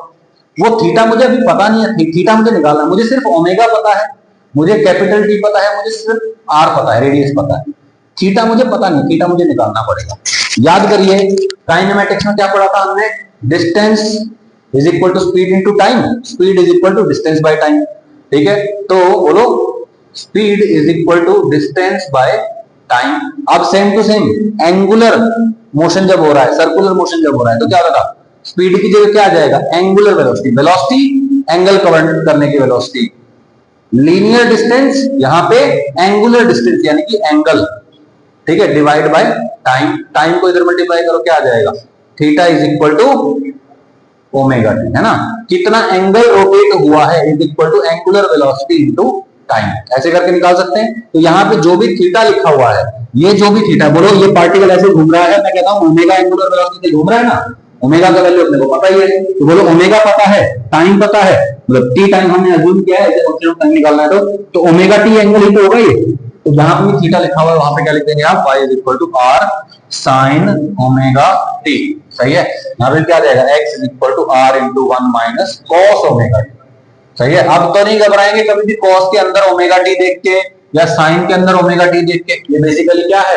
वो थीटा मुझे अभी पता नहीं है, थीटा मुझे निकालना है। मुझे सिर्फ ओमेगा पता है, मुझे कैपिटल टी पता है, मुझे सिर्फ आर पता है, रेडियस पता है, थीटा मुझे पता नहीं, थीटा मुझे निकालना पड़ेगा। याद करिए काइनेमेटिक्स में क्या पढ़ा था हमने, distance is equal to speed into time, speed is equal to distance by time, ठीक है। तो बोलो speed is equal to distance by time. अब same to same angular motion जब हो रहा है, सर्कुलर मोशन जब हो रहा है, तो क्या होगा, स्पीड की जगह क्या आ जाएगा, angular velocity, velocity angle cover करने की वेलोसिटी, लीनियर डिस्टेंस यहां पे एंगुलर डिस्टेंस यानी कि एंगल, ठीक है, डिवाइड बाय टाइम, टाइम को इधर मल्टीप्लाई करो क्या आ जाएगा, theta is equal to omega T, है ना। कितना एंगल रोटेट हुआ है is equal to angular velocity into time, ऐसे करके निकाल सकते हैं। तो यहाँ पे जो भी थीटा लिखा हुआ है, ये जो भी थीटा, बोलो ये पार्टिकल ऐसे घूम रहा है, मैं कहता हूं ओमेगा एंगुलर वेलोसिटी से घूम रहा है ना, ओमेगा का वैल्यू अपने को पता ही है, तो बोलो ओमेगा पता है, टाइम पता है, मतलब टी टाइम हमने अज्यूम किया है, ऐसे फंक्शन ऑफ टाइम निकालना है तो ओमेगा टी एंगल ही तो होगा ये। तो जहां पे थीटा लिखा हुआ है वहां पे क्या लिख देंगे आप, y is equal to R sine omega T. सही है, यहाँ पे क्या आ जाएगा, x is equal to R into 1 minus cos omega T. सही है, अब तो नहीं घबराएंगे कभी भी कॉस के अंदर ओमेगा टी देख के या साइन के अंदर ओमेगा टी देख के, ये बेसिकली क्या है,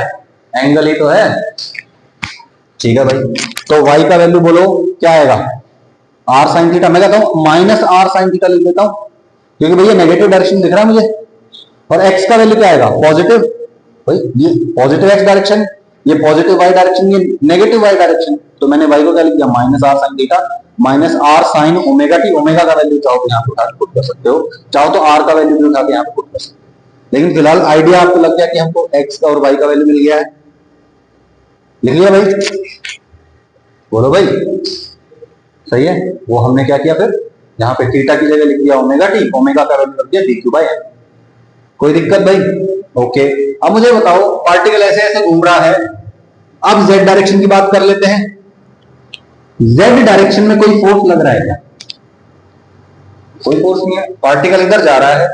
एंगल ही तो है, ठीक है भाई। तो y का वैल्यू बोलो क्या आएगा, r साइन थीटा, मैं कहता हूं माइनस r साइन थीटा लिख देता हूं, क्योंकि भैया नेगेटिव डायरेक्शन दिख रहा है मुझे, और x का वैल्यू क्या आएगा, पॉजिटिव, भाई ये पॉजिटिव x डायरेक्शन, ये पॉजिटिव y डायरेक्शन, ये नेगेटिव y डायरेक्शन, तो मैंने y को क्या लिख दिया, minus r sine theta minus r sign omega T. Omega का वैल्यू चाहो तो यहाँ पे उठा के पुट कर सकते हो, चाहो तो r का वैल्यू भी उठा के यहाँ पे पुट कर सकते हो, लेकिन फिलहाल आइडिया आपको लग गया कि हमको x का और y का वैल्यू मिल गया है, लिख लिया भाई, बोलो भाई सही है। वो हमने क्या किया फिर, यहाँ पे थीटा की जगह लिख दिया ओमेगा टी, ओमेगा का वैल्यू रख दिया dq बाय n। कोई दिक्कत भाई, ओके। अब मुझे बताओ पार्टिकल ऐसे ऐसे घूम रहा है, अब z डायरेक्शन की बात कर लेते हैं, z डायरेक्शन में कोई फोर्स लग रहा है क्या, कोई फोर्स नहीं है, पार्टिकल इधर जा रहा है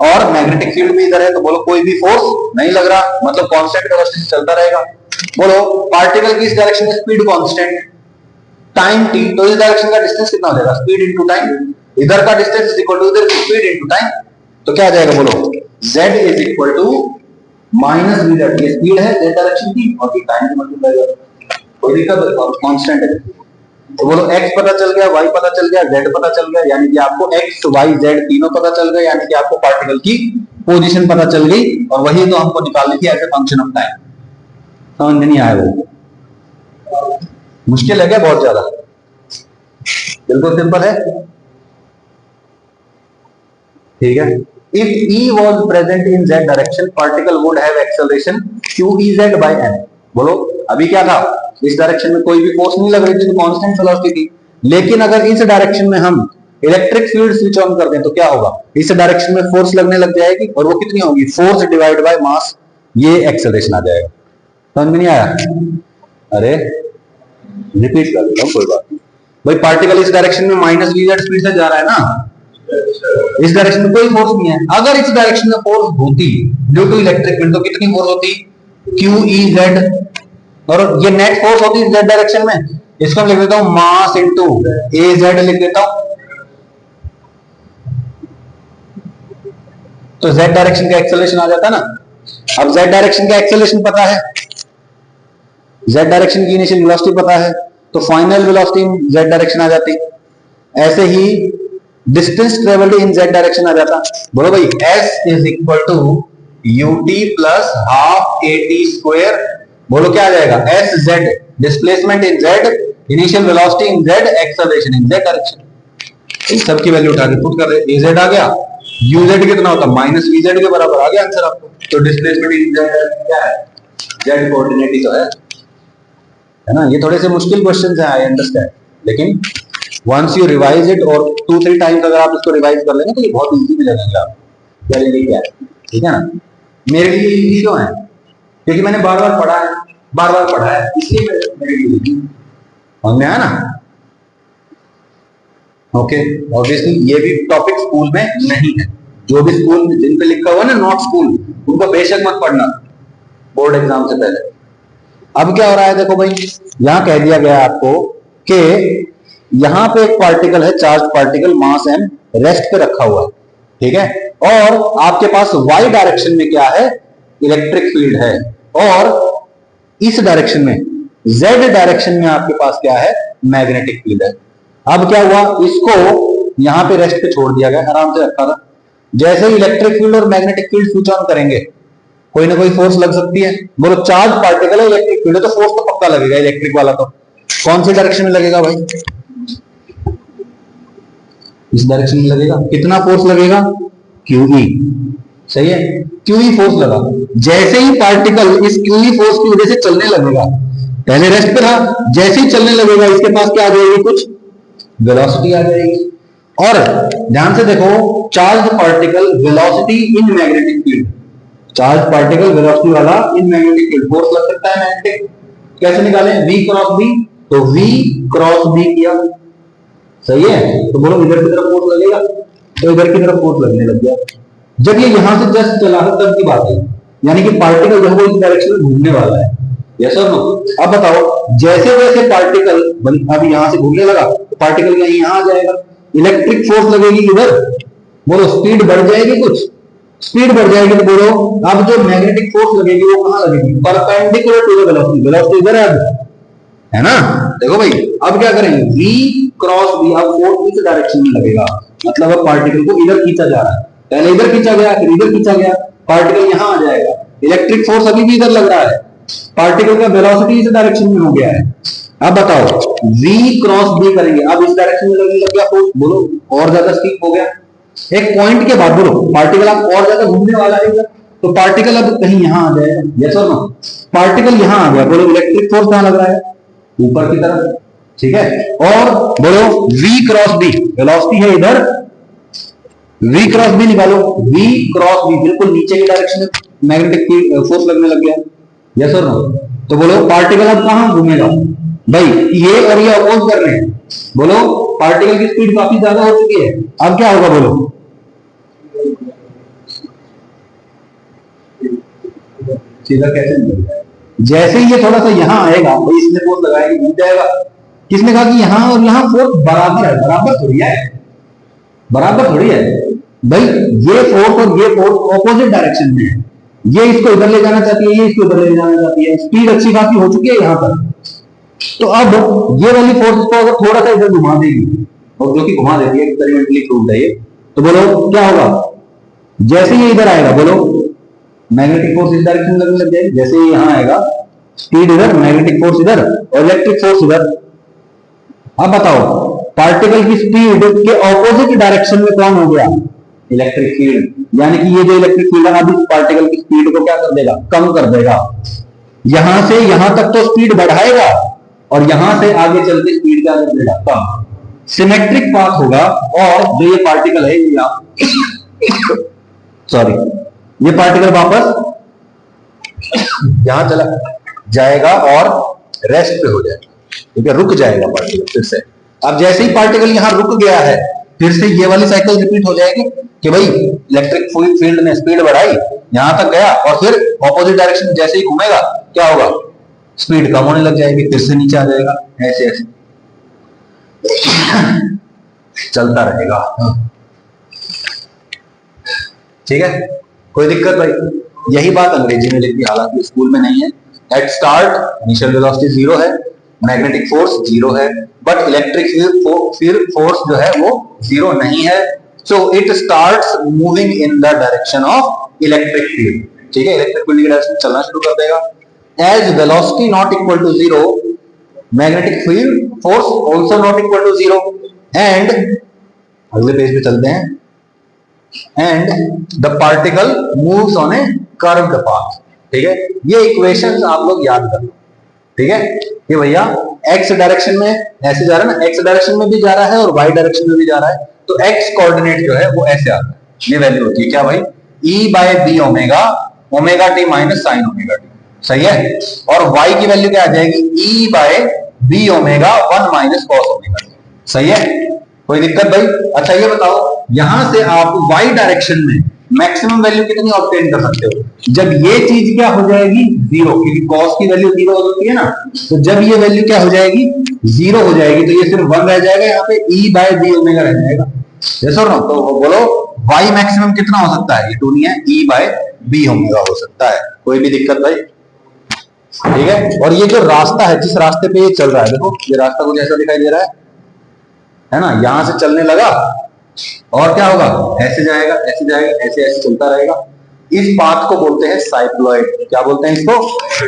और मैग्नेटिक फील्ड भी इधर है, तो बोलो कोई भी फोर्स नहीं लग रहा, मतलब कांस्टेंट वेलोसिटी से चलता रहेगा। बोलो पार्टिकल की इस डायरेक्शन में स्पीड कांस्टेंट, टाइम t, तो इस डायरेक्शन का डिस्टेंस कितना हो जाएगा, स्पीड इनटू टाइम, इधर का डिस्टेंस इज इक्वल टू इधर की स्पीड इनटू टाइम, तो क्या आ जाएगा, बोलो z is equal to minus v that की स्पीड है z डायरेक्शन की और टाइम से मल्टीप्लाई करो, कोई दिक्कत, कांस्टेंट है। तो बोलो x पता चल गया, y पता चल गया, z पता चल गया, यानी कि आपको x, y, z तीनों पता चल गए, यानी कि आपको पार्टिकल की पोजीशन पता चल गई, और वही तो हमको निकालनी थी as a function of time. समझ में नहीं आया? वो मुश्किल है क्या? बहुत ज्यादा? बिल्कुल सिंपल है, ठीक है। If E was present in z direction, particle would have acceleration qEz by n। बोलो अभी क्या था, इस डायरेक्शन में कोई भी फोर्स नहीं लग रही थी, तो कांस्टेंट वेलोसिटी थी। लेकिन अगर इस डायरेक्शन में हम इलेक्ट्रिक फील्ड स्विच ऑन कर दें तो क्या होगा, इस डायरेक्शन में फोर्स लगने लग जाएगी, और वो कितनी होगी, फोर्स डिवाइड बाय मास, ये एक्सेलरेशन आ जाएगा। समझ में नहीं आया? अरे रिपीट कर देता हूं, कोई बात नहीं भाई। पार्टिकल इस डायरेक्शन में माइनस वीजेड स्पीड से जा रहा है ना, इस डायरेक्शन में कोई फोर्स नहीं है। अगर इस डायरेक्शन में फोर्स होती ड्यू टू इलेक्ट्रिक फील्ड, तो कितनी फोर्स होती, QEz, और ये नेट फोर्स होती है z डायरेक्शन में, इसको हम लिख देता हूं मास इनटू Az लिख देता हूं। तो z डायरेक्शन का एक्सेलरेशन आ जाता है ना। अब z डायरेक्शन का एक्सेलरेशन पता है, z डायरेक्शन की इनिशियल वेलोसिटी पता है, तो फाइनल वेलोसिटी z डायरेक्शन आ जाती। ऐसे ही distance travelled in z direction आ जाता। बोलो भाई s is equal to ut plus half at square. बोलो क्या आ जाएगा, s z displacement in z, initial velocity in z, acceleration in z direction. इन सब की वैल्यू उठा के पुट कर रहे, az आ गया, uz कितना होता है, माइनस vz के बराबर आ गया आंसर आपको। तो डिस्प्लेसमेंट इन z क्या है, z कोऑर्डिनेट ही तो है ना। ये थोड़े से मुश्किल क्वेश्चंस हैं, आई अंडरस्टैंड, लेकिन वंस यू रिवाइज इट और 2-3 टाइम्स अगर आप इसको रिवाइज कर लेंगे तो ये बहुत इजी में लगेगा आपको, चलेंगे क्या है, ठीक है ना। मेरे लिए इजी क्यों है, क्योंकि मैंने बार बार पढ़ा है, बार बार पढ़ा है, इसलिए मेरे लिए इजी समझ में आया ना। ओके, ऑब्वियसली ये भी टॉपिक स्कूल में नहीं है, जो भी स्कूल में जिन पे लिखा हुआ ना नॉट स्कूल, उनको बेशक मत पढ़ना बोर्ड एग्जाम से पहले। अब क्या हो रहा है, देखो भाई यहां कह दिया गया आपको कि यहां पे एक पार्टिकल है, चार्ज पार्टिकल, मास m रेस्ट पे रखा हुआ है, ठीक है, और आपके पास y डायरेक्शन में क्या है, इलेक्ट्रिक फील्ड है, और इस डायरेक्शन में z डायरेक्शन में आपके पास क्या है, मैग्नेटिक फील्ड है। अब क्या हुआ, इसको यहां पे रेस्ट पे छोड़ दिया गया, आराम से रखा था। जैसे ही इलेक्ट्रिक फील्ड और मैग्नेटिक फील्ड स्विच ऑन करेंगे, कोई ना कोई फोर्स लग सकती है। बोलो चार्ज पार्टिकल है, इलेक्ट्रिक फील्ड है, तो फोर्स तो पक्का लगेगा इलेक्ट्रिक वाला। तो कौन सी डायरेक्शन में लगेगा भाई, इस डायरेक्शन में लगेगा। कितना फोर्स लगेगा, QE, सही है, QE फोर्स लगा। जैसे ही पार्टिकल इस QE फोर्स की वजह से चलने लगेगा, पहले रेस्ट पे था, जैसे ही चलने लगेगा इसके पास क्या आ जाएगी, कुछ वेलोसिटी आ जाएगी। और ध्यान से देखो, चार्ज पार्टिकल वेलोसिटी इन magnetic field, charge particle velocity वाला इन मैग्नेटिक फील्ड, फोर्स लग सकता है मैग्नेटिक। कैसे निकालें, V क्रॉस B, तो V क्रॉस B किया, सही है, तो बोलो इधर की तरफ फोर्स लगेगा, तो इधर की तरफ फोर्स लगने लग गया। जब ये यहां से जस्ट चला था तब की बात है, यानी कि पार्टिकल जो है इस डायरेक्शन में घूमने वाला है, यस और नो। अब बताओ, जैसे जैसे पार्टिकल अभी यहां से घूमने लगा, तो पार्टिकल कहीं यहां आ जाएगा, इलेक्ट्रिक फोर्स लगेगी इधर, बोलो स्पीड बढ़ जाएगी, कुछ स्पीड बढ़ जाएगी, तो बोलो अब जो मैग्नेटिक फोर्स लगेगी वो कहां लगेगी, perpendicular to the velocity, velocity इधर है ना। देखो भाई अब क्या करेंगे, V क्रॉस B, अब फोर्स इस डायरेक्शन में लगेगा, मतलब अब पार्टिकल को इधर खींचा जा रहा है, पहले इधर खींचा गया, फिर इधर खींचा गया, पार्टिकल यहां आ जाएगा, इलेक्ट्रिक फोर्स अभी भी इधर लग रहा है, पार्टिकल का वेलोसिटी इस डायरेक्शन में हो गया है। अब बताओ V क्रॉस B करेंगे, अब इस डायरेक्शन में लगने लग गया फोर्स, बोलो और ज्यादा स्पीड हो गया। एक पॉइंट के बाद बोलो पार्टिकल अब और ज्यादा घूमने वाला है, तो पार्टिकल अब कहीं यहां आ जाएगा, यस और नो। पार्टिकल यहां आ गया, बोलो इलेक्ट्रिक फोर्स कहां लग रहा है, ऊपर की तरफ, ठीक है। और बोलो V क्रॉस B, वेलोसिटी है इधर, V क्रॉस B निकालो, V क्रॉस B बिल्कुल नीचे की डायरेक्शन में मैग्नेटिक फोर्स लगने लग गया, यस और नो। तो बोलो पार्टिकल अब कहां घूमेगा भाई, ये और ये अपोज कर रहे हैं, बोलो पार्टिकल की स्पीड काफी ज्यादा हो चुकी है, अब क्या होगा बोलो, सीधा कैसे निकलेगा, जैसे ही ये थोड़ा सा यहां आएगा भाई इसने फोर्स लगाएगी, घूम जाएगा। किसने कहा कि यहां और यहां फोर्स बराबर है, बराबर थोड़ी है, बराबर थोड़ी है भाई, ये फोर्स और ये फोर्स ऑपोजिट डायरेक्शन में है, ये इसको इधर ले जाना चाहती है, ये इसको इधर ले जाना चाहती है, स्पीड अच्छी खासी हो चुकी है यहां पर, तो अब ये वाली फोर्स को अगर थोड़ा सा इधर घुमा देगी, और जो कि घुमा देती है, एक्सपेरिमेंटली प्रूव्ड है ये, तो बोलो क्या होगा? जैसे ये इधर आएगा, बोलो मैग्नेटिक फोर्स इस डायरेक्शन में लगने लग जाएगी। जैसे ये यहां आएगा, स्पीड इधर, मैग्नेटिक फोर्स इधर और इलेक्ट्रिक फोर्स इधर। अब बताओ पार्टिकल की स्पीड के ऑपोजिट डायरेक्शन में कौन हो गया? Electric field. यानी कि ये जो इलेक्ट्रिक फील्ड है अब इस पार्टिकल की स्पीड को क्या कर देगा? कम कर देगा। यहां से यहां तक तो स्पीड बढ़ाएगा और यहां से आगे चलते स्पीड क्या कर देगा? कम। सिमेट्रिक पाथ होगा। और जो ये पार्टिकल है सॉरी, ये पार्टिकल वापस यहां चला जाएगा और रेस्ट पे हो जाएगा, ठीक है, रुक जाएगा पार्टिकल फिर से। अब जैसे ही पार्टिकल यहां रुक गया है, फिर से ये वाली साइकिल रिपीट हो जाएगी कि भाई इलेक्ट्रिक फील्ड ने स्पीड बढ़ाई, यहां तक गया और फिर ऑपोजिट डायरेक्शन में जैसे ही घूमेगा क्या होगा? स्पीड कम होने लग जाएगी, फिर से नीचे आ जाएगा। ऐसे ऐसे चलता रहेगा। ठीक है, कोई दिक्कत भाई? यही बात अंग्रेजी में लिखी, हालांकि स्कूल में नहीं है। एट स्टार्ट इनिशियल वेलोसिटी 0 है, मैग्नेटिक फोर्स 0 है, बट इलेक्ट्रिक फील्ड फोर्स जो है वो 0 नहीं है। So it starts moving in the direction of electric field. ठीक है, इलेक्ट्रिक फील्ड की डायरेक्शन चलना शुरू कर देगा। As velocity not equal to 0, magnetic field force also not equal to 0 and अगले पेज पे चलते हैं। And the particle moves on a curved path. ठीक है, ये इक्वेशंस आप लोग याद कर लो। ठीक है, कि भैया एक्स डायरेक्शन में ऐसे जा रहा है ना, एक्स डायरेक्शन में भी जा रहा है और वाई डायरेक्शन में भी जा रहा है, तो एक्स कोऑर्डिनेट जो है वो ऐसे आता है। ये वैल्यू होती है क्या भाई? E by B omega, omega T minus sine omega T. सही है। और वाई की वैल्यू क्या आ जाएगी? E by B omega 1 minus cos omega T. सही है, कोई दिक्कत भाई? अच्छा ये बताओ, यहां से आप वाई डायरेक्शन में मैक्सिमम वैल्यू कितनी ऑब्टेन कर सकते हो? जब ये चीज क्या हो जाएगी? 0, क्योंकि कॉस की वैल्यू 0 होती है ना, तो जब ये वैल्यू क्या हो जाएगी? 0 हो जाएगी, तो ये सिर्फ 1 रह जाएगा, यहाँ पे ई बाय बी ओमेगा रह जाएगा। यस और नो? तो बोलो वाई मैक्सिमम कितना हो सकता है? ये 2 नहीं है, ई बाय बी ओमेगा हो सकता है। कोई भी दिक्कत भाई? ठीक है, और ये जो रास्ता है, जिस रास्ते पे ये चल रहा है, देखो ये रास्ता कुछ ऐसा दिखाई दे रहा है ना, यहां से चलने लगा और क्या होगा? ऐसे जाएगा, ऐसे जाएगा, ऐसे ऐसे चलता रहेगा। इस पाथ को बोलते हैं साइक्लॉइड। क्या बोलते हैं इसको?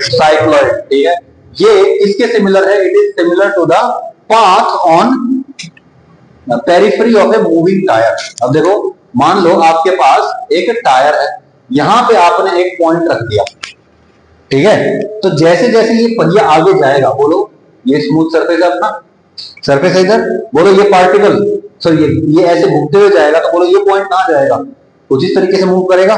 साइक्लॉइड। ठीक है, ये इसके सिमिलर है। It is similar to the path on periphery of a moving tyre. अब देखो, मान लो आपके पास एक टायर है, यहां पे आपने एक पॉइंट रख दिया। ठीक है, तो जैसे जैसे ये पहिया आगे जाएगा, बोलो ये स्मूथ सरफेस है अपना, सरफेस है इधर, बोलो ये पार्टिकल सर ये ऐसे घूमते हुए जाएगा, तो बोलो ये पॉइंट कहां जाएगा? कुछ इस तरीके से मूव करेगा।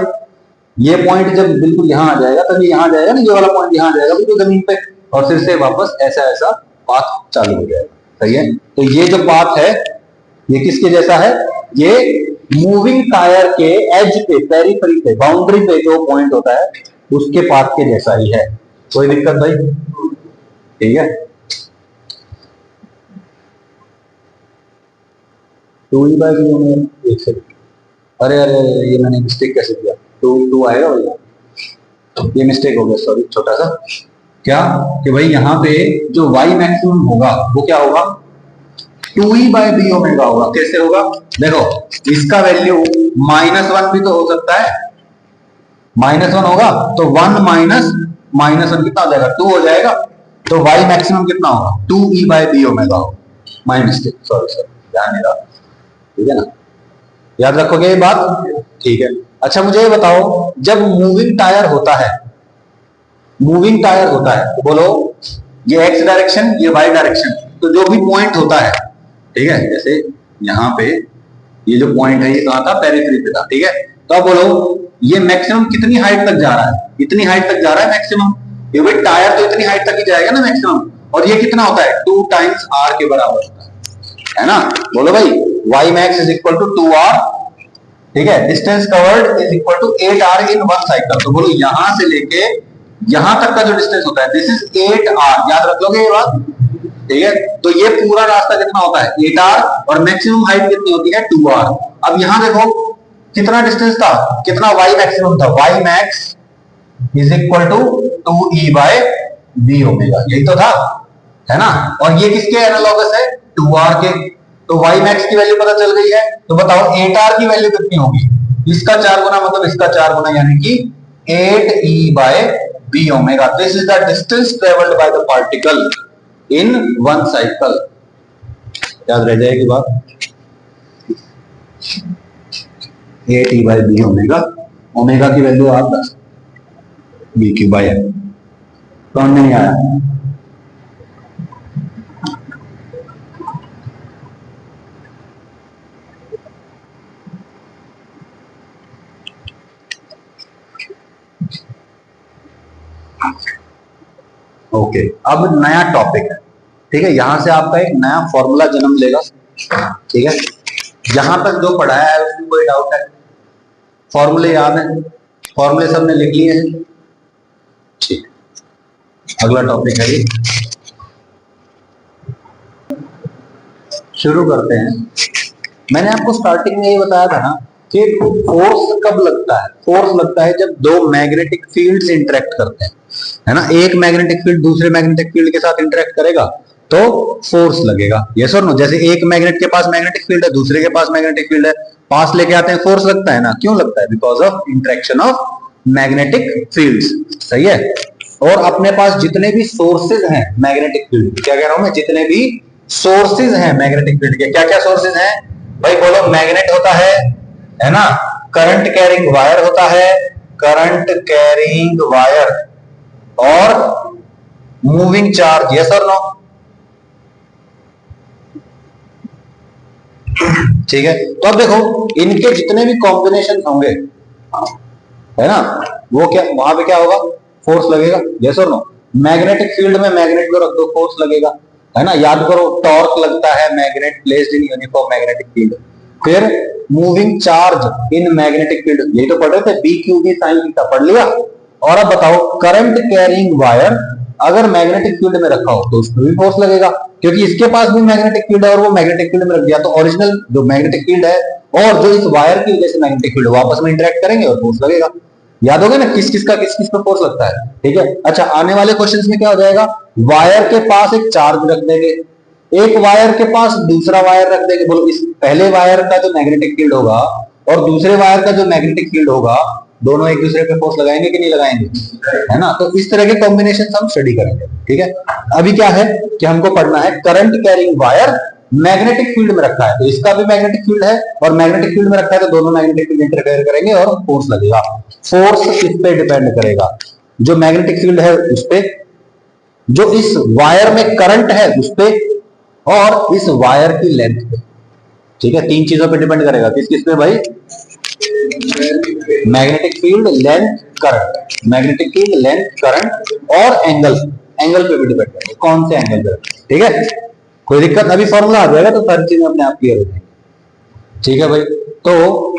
ये पॉइंट जब बिल्कुल यहां आ जाएगा, तब ये यहां जाएगा ना, ये वाला पॉइंट यहां जाएगा बिल्कुल जमीन पे, और फिर से वापस ऐसा ऐसा पाथ चालू हो जाएगा। सही है, तो ये जो पाथ है ये किसके जैसा है? ये मूविंग टायर के एज पे, पेरिफेरी पे, बाउंड्री पे जो पॉइंट होता है उसके पाथ के जैसा ही है। कोई दिक्कत भाई? ठीक है, 2e बाय बी ओमेगा, एक सेकंड, अरे अरे अरे ये मैंने मिस्टेक कैसे किया? 2 आएगा भैया, ये मिस्टेक हो गया, सॉरी, छोटा सा। क्या कि भाई यहाँ पे जो y मैक्सिमम होगा वो क्या होगा? 2e बाय बी ओमेगा होगा। कैसे होगा? देखो, इसका वैल्यू -1 भी तो हो सकता है, -1 होगा तो 1 माइनस -1 कितना हो जाएगा? 2 हो जाएगा। तो y मैक्सिमम कितना होगा? 2e बाय बी ओमेगा होगा। माई मिस्टेक, सॉरी सॉरी, ध्यान नहीं रहा। ठीक है ना, याद रखोगे ये बात? ठीक है। अच्छा मुझे ये बताओ, जब मूविंग टायर होता है, मूविंग टायर होता है, तो बोलो ये एक्स डायरेक्शन, ये वाई डायरेक्शन, तो जो भी पॉइंट होता है, ठीक है, जैसे यहाँ पे ये जो पॉइंट है ये कहाँ था? पेरिफेरी पे था। ठीक है, तो अब बोलो ये मैक्सिमम कितनी हाइट तक जा रहा है? इतनी हाइट तक जा रहा है मैक्सिमम। ये भाई टायर तो इतनी हाइट तक ही जाएगा ना मैक्सिमम, और ये कितना होता है? 2 टाइम्स r के बराबर होता है ना। बोलो भाई y max is equal to 2r। ठीक है, distance covered is equal to 8r in one cycle. तो बोलो यहां से लेके यहां तक का जो डिस्टेंस होता है, दिस इज 8r। याद रख लोगे ये बात? ठीक है, तो ये पूरा रास्ता कितना होता है? 8r, और मैक्सिमम हाइट कितनी होती है? 2r। अब यहां देखो कितना डिस्टेंस था, कितना y मैक्सिमम था? y max is equal to 2e by b omega, यही तो था। है ना, और ये किसके एनालॉगस है, 2r के। तो y मैक्स की वैल्यू पता चल गई है, तो बताओ 8r की वैल्यू कितनी होगी, इसका 4 गुना मतलब इसका 4 गुना, यानी कि 8e/b omega. This is the distance travelled by the particle in one cycle. याद रह जाएगी बात, 8e/b ओमेगा। ओमेगा की वैल्यू आप बी क्यू बाय एम। कौन नहीं आया? ओके, अब नया टॉपिक है, ठीक है। यहां से आपका एक नया फॉर्मूला जन्म लेगा, ठीक है। जहां तक जो पढ़ाया है उसमें कोई डाउट है? फॉर्मूले याद है? फॉर्मूले सबने लिख लिए हैं? ठीक, अगला टॉपिक है ये, शुरू करते हैं। मैंने आपको स्टार्टिंग में ये बताया था ना कि फोर्स कब लगता है? फोर्स लगता है जब दो मैग्नेटिक फील्ड्स इंटरेक्ट करते हैं, है ना। एक मैग्नेटिक फील्ड दूसरे मैग्नेटिक फील्ड के साथ इंटरेक्ट करेगा तो फोर्स लगेगा, यस और नो। जैसे एक मैग्नेट के पास मैग्नेटिक फील्ड है, दूसरे के पास मैग्नेटिक फील्ड है, पास लेके आते हैं, फोर्स लगता है ना। क्यों लगता है? Because of interaction of magnetic fields, सही है। और अपने पास जितने भी सोर्सेज हैं मैग्नेटिक फील्ड, क्या कह रहा हूं मैं, जितने भी सोर्सेज हैं मैग्नेटिक फील्ड के, क्या क्या सोर्सेज हैं भाई बोलो? मैग्नेट होता है ना, करंट कैरिंग वायर होता है, करंट कैरिंग वायर, और मूविंग चार्ज, यस और नो। ठीक है, तो अब देखो इनके जितने भी कॉम्बिनेशन होंगे, है ना, वो क्या, वहां पे क्या होगा? फोर्स लगेगा, यस और नो। मैग्नेटिक फील्ड में मैग्नेट को रख दो, फोर्स लगेगा, है ना। याद करो, टॉर्क लगता है magnet placed in uniform magnetic field. फिर moving charge in magnetic field, यही तो पढ़ रहे थे, B Q B sine theta, पढ़ लिया। और अब बताओ, करंट कैरिंग वायर अगर मैग्नेटिक फील्ड में रखा हो तो उसमें भी फोर्स लगेगा, क्योंकि इसके पास भी मैग्नेटिक फील्ड है और वो मैग्नेटिक फील्ड में रख दिया, तो ओरिजिनल जो मैग्नेटिक फील्ड है और जो इस वायर की वजह से मैग्नेटिक फील्ड आपस में इंटरेक्ट करेंगे और फोर्स लगेगा। याद होगा ना किस किस का किस किस पे फोर्स लगता है, ठीक है। अच्छा, आने वाले क्वेश्चंस में क्या हो जाएगा? वायर के पास एक चार्ज रख देंगे, एक वायर के पास दूसरा वायर रख देंगे। बोलो, इस पहले वायर का जो मैग्नेटिक फील्ड होगा और दूसरे वायर का जो मैग्नेटिक फील्ड होगा, दोनों एक दूसरे पे फोर्स लगाएंगे कि नहीं लगाएंगे, है ना। तो इस तरह के कॉम्बिनेशन हम स्टडी करेंगे, ठीक है। अभी क्या है कि हमको पढ़ना है current carrying wire magnetic field में रखा है, तो इसका भी मैग्नेटिक फील्ड है और मैग्नेटिक फील्ड में रखा है, तो दोनों मैग्नेटिक फील्ड इंटरफेयर करेंगे और फोर्स लगेगा। फोर्स किस पे डिपेंड करेगा? जो मैग्नेटिक फील्ड है उस पे, जो इस वायर में करंट है उस पे, और इस वायर की लेंथ पे, ठीक है। तीन चीजों पे डिपेंड करेगा। किस किस पे भाई? Magnetic field, length, current. Magnetic field, length, current और एंगल, एंगल पे भी डिपेंड करेगा, कौन से एंगल पे, ठीक है। कोई दिक्कत? अभी फॉर्मूला आ जाएगा तो सारी चीजें अपने आप क्लियर हो जाएंगी, ठीक है भाई। तो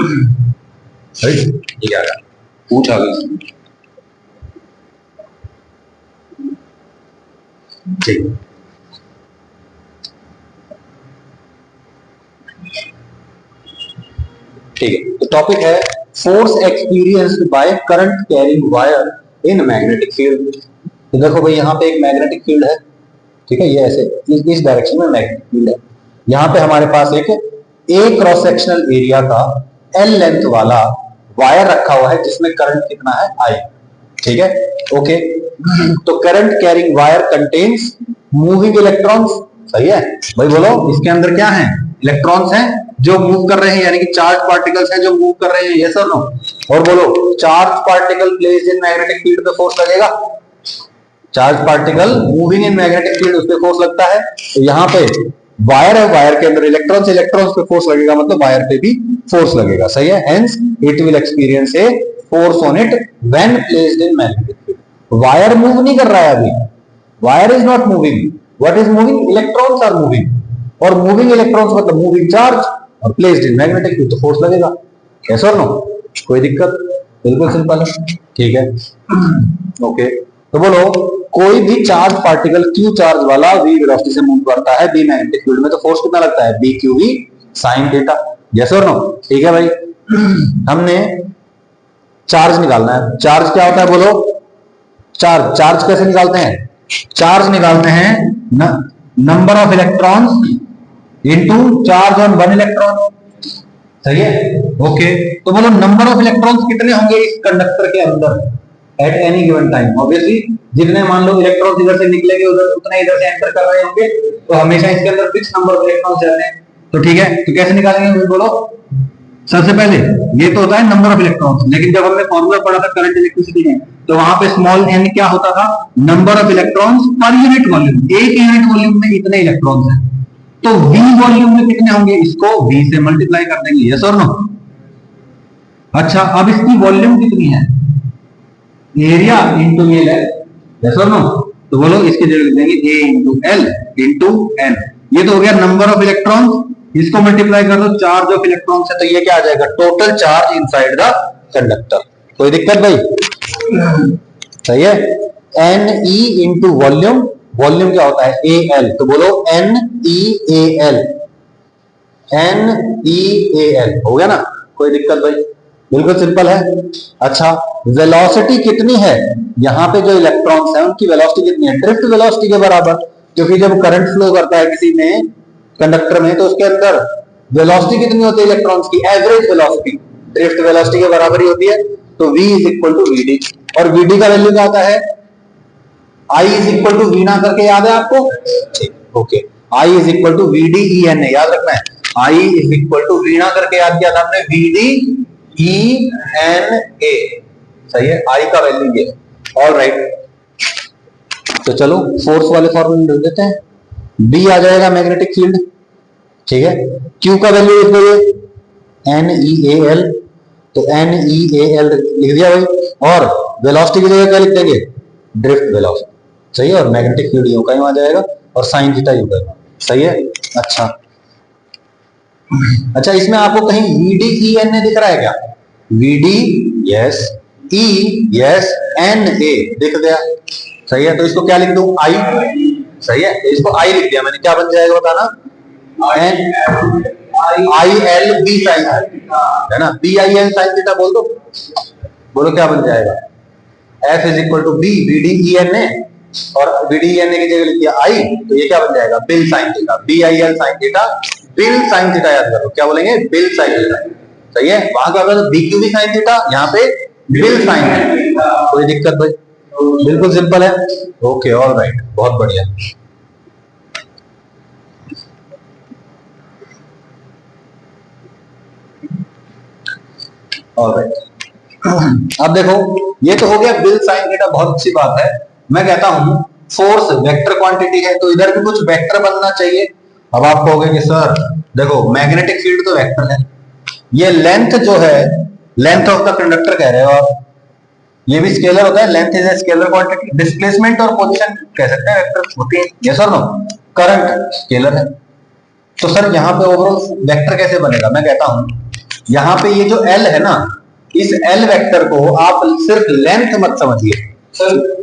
ठीक है, पूछा ठीक, ठीक है। तो टॉपिक है force experienced by current carrying wire in magnetic field. तो देखो भाई, यहाँ पे एक मैग्नेटिक फील्ड है, ठीक है, ये ऐसे इस डायरेक्शन में मैग्नेटिक फील्ड है। यहाँ पे हमारे पास एक ए क्रॉस सेक्शनल एरिया का एल लेंथ वाला वायर रखा हुआ है जिसमें करंट कितना है? आई, ठीक है, ओके। तो current carrying wire contains moving electrons, सही है भाई। बोलो, इसके अंदर क्या है? इलेक्ट्रॉन्स हैं जो मूव कर रहे हैं, यानी कि चार्ज पार्टिकल्स हैं जो मूव कर रहे हैं, यस और नो। और बोलो, charge particle placed in magnetic field पे फोर्स लगेगा। Charge particle moving in magnetic field, उस पे फोर्स लगता है। तो यहाँ पे वायर है, वायर के अंदर इलेक्ट्रॉन्स, इलेक्ट्रॉन्स पे फोर्स लगेगा, मतलब वायर पे भी फोर्स लगेगा, सही है। Hence it will experience a force on it when placed in magnetic field. Wire move नहीं कर रहा है अभी, wire is not moving, what is moving? Electrons are moving, और मूविंग इलेक्ट्रॉन्स मतलब मूविंग चार्ज, और प्लेस्ड इन मैग्नेटिक फील्ड, तो force लगेगा, यस और नो। कोई दिक्कत? बिल्कुल सिंपल है, ठीक है, ओके। तो बोलो, कोई भी चार्ज पार्टिकल क्यू चार्ज वाला v वेलोसिटी से मूव करता है बी मैग्नेटिक फील्ड में, तो फोर्स कितना लगता है? B Q V sine theta, yes और नो, ठीक है भाई। हमने चार्ज निकालना है। चार्ज क्या होता है बोलो? चार्ज, चार्ज कैसे निकालते हैं? चार्ज निकालते हैं number of electrons into charge on one electron. सही है, ओके। तो बोलो नंबर ऑफ इलेक्ट्रॉन्स कितने होंगे इस कंडक्टर के अंदर at any given time. Obviously जितने मान लो इलेक्ट्रॉन्स इधर से निकलेंगे उधर उतने इधर से एंटर कर रहे होंगे, तो हमेशा इसके अंदर फिक्स नंबर ऑफ इलेक्ट्रॉन्स रहते हैं। तो ठीक है, तो कैसे निकालेंगे बोलो। सबसे पहले ये तो होता है नंबर ऑफ इलेक्ट्रॉन्स, लेकिन जब हमने फॉर्मूला पढ़ा था करंट इलेक्ट्रिसिटी में, तो वहां पे स्मॉल एन क्या होता था, number of electrons per unit volume. एक यूनिट वॉल्यूम में इतने इलेक्ट्रॉन्स हैं, तो V वॉल्यूम में कितने होंगे, इसको V से मल्टीप्लाई कर देंगे। यस और नो। अच्छा, अब इसकी वॉल्यूम कितनी है, एरिया इंटू एल है। यस और नो। तो बोलो इसके जगह लिख देंगे A into L into N. ये तो हो गया नंबर ऑफ इलेक्ट्रॉन्स, इसको मल्टीप्लाई कर दो चार्ज ऑफ इलेक्ट्रॉन्स है, तो ये क्या आ जाएगा, total charge inside the conductor. कोई दिक्कत भाई? सही है। N E into volume, volume क्या होता है ए एल, तो बोलो N E A L, N E A L. हो गया ना, कोई दिक्कत भाई? बिल्कुल सिंपल है। अच्छा, वेलोसिटी कितनी है, यहाँ पे जो इलेक्ट्रॉन्स हैं उनकी वेलोसिटी कितनी है, ड्रिफ्ट वेलोसिटी के बराबर। क्योंकि जब करंट फ्लो करता है किसी में कंडक्टर में, तो उसके अंदर वेलोसिटी कितनी होती है इलेक्ट्रॉन्स की, एवरेज वेलोसिटी ड्रिफ्ट वेलोसिटी के बराबर ही होती है। तो v is equal to V D, और वी डी का वैल्यू क्या आता है, I is equal to V ना करके याद है आपको? ठीक, okay. I is equal to V D E N A, याद रखना है। I is equal to V ना करके याद किया था हमने, V D E N A. सही है, I का वैल्यू ये है। ऑल राइट, तो चलो फोर्स वाले फॉर्मूले लिख देते हैं। B आ जाएगा मैग्नेटिक फील्ड, ठीक है। Q का वैल्यू लिख दो एन ई ए एल, तो एन ई ए एल लिख दिया भाई। और वेलोसिटी की जगह क्या लिख देंगे, ड्रिफ्ट वेलोसिटी। सही है, और मैग्नेटिक फील्ड यू का आ जाएगा, और साइन थीटा यू का। सही है। अच्छा अच्छा, इसमें आपको कहीं V D E N A दिख रहा है क्या, V D yes, E yes, N A दिख गया। सही है, तो इसको क्या लिख दूं, आई। सही है, तो इसको आई लिख दिया मैंने, क्या बन जाएगा बताना, N I L B sine, है ना, B I L sine theta बोल दो। बोलो क्या बन जाएगा, F is equal to B V D E N A, और V D E N A की जगह लिख दिया आई, तो ये क्या बन जाएगा, BIL sine theta, B I L sine theta, BIL sine theta. याद करो क्या बोलेंगे, बिल साइन थीटा। सही है, वहां क्या होगा, B Q B sine theta, यहाँ पे बिल साइन। कोई दिक्कत भाई? बिल्कुल सिंपल है। ओके, ऑल राइट, बहुत बढ़िया। अब देखो, ये तो हो गया बिल साइन थीटा, बहुत अच्छी बात है। मैं कहता हूं फोर्स वेक्टर क्वांटिटी है, तो इधर भी कुछ वेक्टर बनना चाहिए। अब आप कहोगे कि सर देखो मैग्नेटिक फील्ड तो वेक्टर है, ये लेंथ जो है, लेंथ ऑफ द कंडक्टर कह रहे हो आप, ये भी स्केलर होता है, length is a scalar quantity. Displacement और पोजीशन कह सकते हैं वेक्टर होती है, यस और नो। करंट स्केलर है, तो सर यहाँ पे ओवरऑल वेक्टर कैसे बनेगा, मैं कहता हूं यहाँ पे ये जो एल है ना, इस एल वेक्टर को आप सिर्फ लेंथ मत समझिए सर,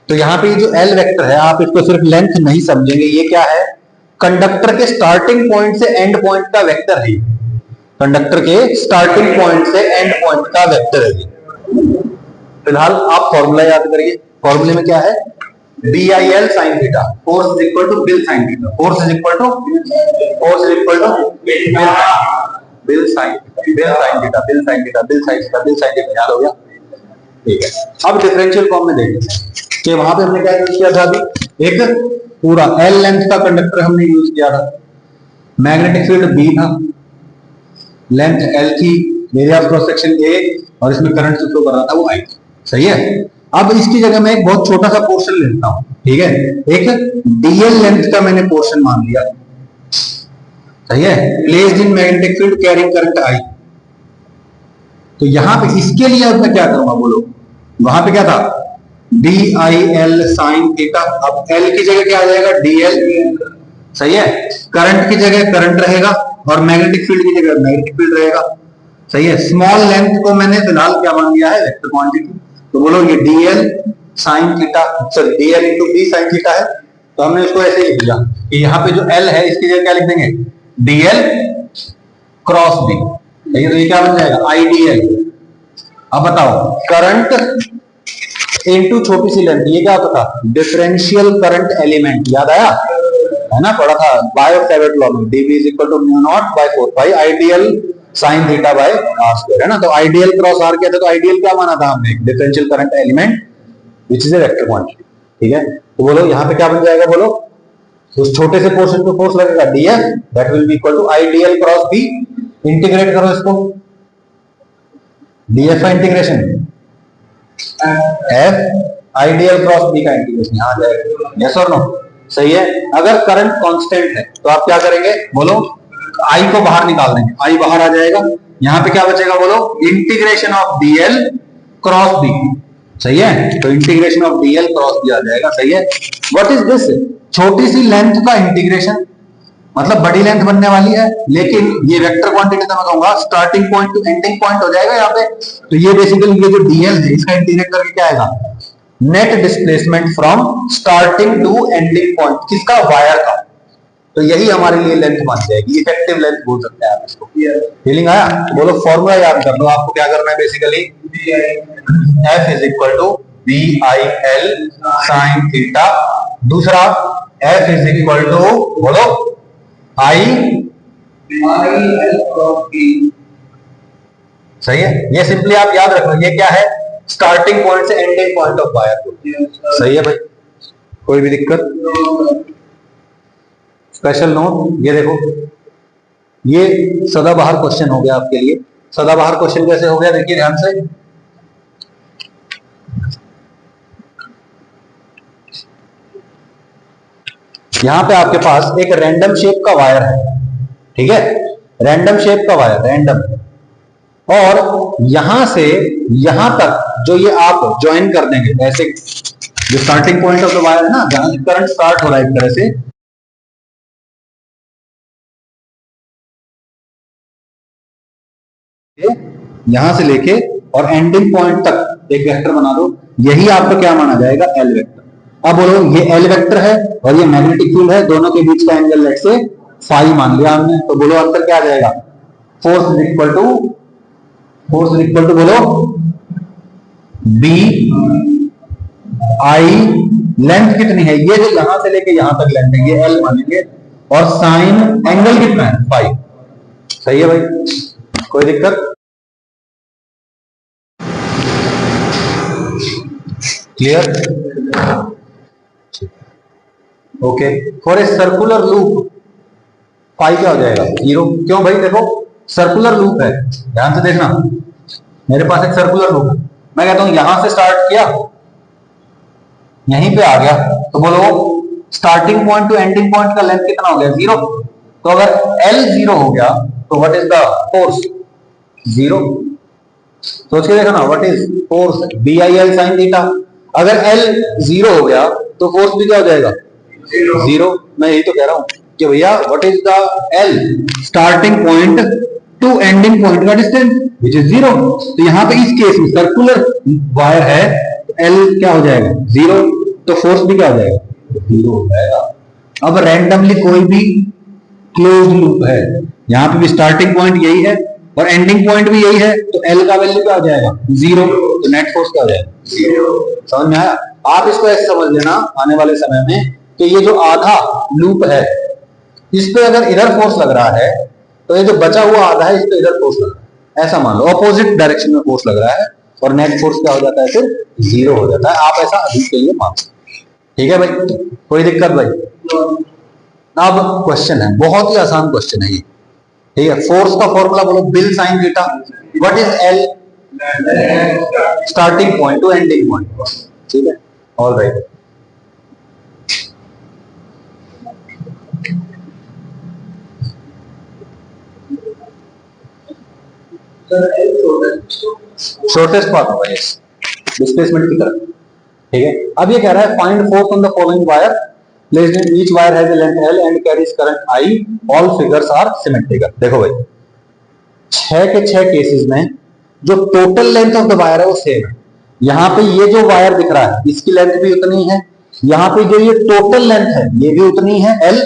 तो यहाँ पे जो एल वेक्टर है आप इसको सिर्फ लेंथ नहीं समझेंगे, ये क्या है, कंडक्टर के स्टार्टिंग पॉइंट से एंड पॉइंट का वेक्टर है। कंडक्टर के स्टार्टिंग पॉइंट से एंड पॉइंट का वेक्टर है। फिलहाल आप फॉर्मूला याद करिए, फॉर्मूले में क्या है, B I L sine theta, force is equal to BIL sine theta, force is equal to BIL sine theta, BIL sine theta, BIL sine theta, BIL sine theta, याद हो गया? ठीक है। अब डिफरेंशियल फॉर्म में देखते हैं कि वहां पे हमने क्या यूज किया था, अभी एक पूरा एल लेंथ का कंडक्टर हमने यूज किया था, मैग्नेटिक फील्ड बी था, लेंथ एल थी, area of cross section A, और इसमें करंट फ्लो कर रहा था वो आई। सही है। अब इसकी जगह मैं एक बहुत छोटा सा पोर्शन लेता हूं, ठीक है, एक डीएल लेंथ का मैंने पोर्शन मान लिया। सही है, placed in magnetic field carrying current I. तो यहां पे इसके लिए अब मैं क्या करूंगा बोलो, वहां पे क्या था, D I L sine theta, अब एल की जगह क्या आ जाएगा, डीएल। सही है, करंट की जगह करंट रहेगा, और मैग्नेटिक फील्ड की जगह मैग्नेटिक फील्ड रहेगा। सही है, स्मॉल लेंथ को मैंने फिलहाल क्या मान लिया है, वेक्टर क्वांटिटी। तो बोलो ये DL sine theta, sorry DL into B sine theta है, तो हमने इसको ऐसे लिख दिया कि यहाँ पे जो एल है इसकी जगह क्या लिख देंगे, डीएल क्रॉस बी, तो ये क्या बन जाएगा आईडीएल। अब बताओ करंट इनटू छोटी सी लेंथ, ये क्या होता था डिफरेंशियल करंट एलिमेंट, याद आया है ना, पढ़ा था बायो-सेवर्ट लॉ में, dB is equal to mu not by 4 pi ideal sine theta by R square, है ना। तो आइडियल क्रॉस आर क्या था, तो आइडियल क्या माना था हमने, differential current element which is a vector quantity, ठीक है। तो बोलो यहाँ पे क्या बन जाएगा, बोलो उस छोटे से पोर्शन पे फोर्स लगेगा dF, that will be equal to ideal cross B, integrate करो इसको, dF का integration F ideal cross B का इंटीग्रेशन यहाँ जाएगा, यस और नो, सही है। अगर करंट कांस्टेंट है तो आप क्या करेंगे, बोलो I को बाहर निकाल देंगे, I बाहर आ जाएगा, यहाँ पे क्या बचेगा, बोलो integration of dl cross b, सही है। तो integration of dl cross b आ जाएगा, सही है। व्हाट इज दिस, छोटी सी लेंथ का इंटीग्रेशन, मतलब बड़ी लेंथ बनने वाली है, लेकिन ये वेक्टर क्वांटिटी तो मैं कहूंगा starting point to ending point हो जाएगा यहाँ पे। तो ये बेसिकली ये जो dl है इसका इंटीग्रेट करके क्या आएगा, net displacement from starting to ending point, किसका, वायर का। तो यही हमारे लिए लेंथ बन जाएगी, इफेक्टिव लेंथ बोल सकते हैं आप इसको। फीलिंग आया, तो बोलो फॉर्मूला याद कर लो, आपको क्या करना है basically, F is equal to B I L sine theta, दूसरा F इज इक्वल टू बोलो आई एल क्रॉस बी, सही है। ये सिंपली आप याद रखो, ये क्या है, स्टार्टिंग पॉइंट से एंडिंग पॉइंट ऑफ वायर, सही है भाई, कोई भी दिक्कत। स्पेशल नोट, ये देखो ये सदाबहार क्वेश्चन हो गया आपके लिए। सदाबहार क्वेश्चन कैसे हो गया, देखिए ध्यान से, यहां पे आपके पास एक रैंडम शेप का वायर है, ठीक है, रैंडम शेप का वायर, रैंडम, और यहां से यहां तक जो ये आप ज्वाइन कर देंगे ऐसे, जो starting point of the wire है ना, जहां से करंट स्टार्ट हो रहा है एक तरह से, यहां से लेके और एंडिंग पॉइंट तक एक वेक्टर बना दो, यही आपका क्या माना जाएगा, एल वेक्टर। अब बोलो ये एल वेक्टर है और ये मैग्नेटिक फील्ड है, दोनों के बीच का एंगल लेट से फाई मान लिया हमने, तो बोलो अंतर क्या आ जाएगा, फोर्स इज इक्वल टू बोलो बी आई, लेंथ कितनी है, ये जो यहां से लेके यहां तक लेंथ है ये एल मानेंगे, और साइन एंगल कितना है, फाई, सही है भाई, कोई दिक्कत, clear, okay. For a circular loop pi क्या हो जाएगा, 0, क्यों भाई, देखो सर्कुलर लूप है, ध्यान से देखना, मेरे पास एक सर्कुलर लूप है, मैं कहता हूं यहां से स्टार्ट किया, यहीं पे आ गया, तो बोलो starting point to ending point का लेंथ कितना हो गया, 0। तो अगर L 0 हो गया तो व्हाट इज द फोर्स, 0। सोच के देखो ना, what is force, B I L sine theta. अगर L 0 हो गया तो फोर्स भी क्या हो जाएगा, 0। मैं यही तो कह रहा हूं कि भैया what is the L, starting point to ending point का डिस्टेंस विच इज 0। तो यहां पे इस केस में सर्कुलर वायर है, L क्या हो जाएगा, 0, तो फोर्स भी क्या हो जाएगा, 0 हो जाएगा। अब रैंडमली कोई भी क्लोज लूप है, यहां पे भी स्टार्टिंग पॉइंट यही है और एंडिंग पॉइंट भी यही है, तो L का वैल्यू क्या हो जाएगा, 0, तो नेट फोर्स क्या हो जाएगा, 0। समझ में आया। आप इसको ऐसे समझ लेना आने वाले समय में कि ये जो आधा लूप है इस पे अगर इधर फोर्स लग रहा है तो ये जो बचा हुआ आधा है इस पे इधर फोर्स लग रहा है, ऐसा मान लो ऑपोजिट डायरेक्शन में फोर्स लग रहा है, और नेट फोर्स क्या हो जाता है, फिर 0 हो जाता है। आप ऐसा अभी के लिए मान सकते, ठीक है भाई, कोई दिक्कत भाई। अब क्वेश्चन है, बहुत ही आसान क्वेश्चन है ये, ठीक है। फोर्स का फॉर्मूला बोलो, bill sine theta, what is L, starting point to ending point, ठीक है, ऑल राइट। शॉर्टेस्ट पाथ होगा यस, डिस्प्लेसमेंट की तरफ, ठीक है। अब ये कह रहा है find force on the following wire, placed in each wire has a length L and carries current I, all figures are symmetrical। देखो भाई 6 के 6 केसेस में जो total length of the wire है वो सेम है। यहाँ पे ये जो वायर दिख रहा है इसकी लेंथ भी उतनी है, यहाँ पे जो ये टोटल लेंथ है ये भी उतनी है L,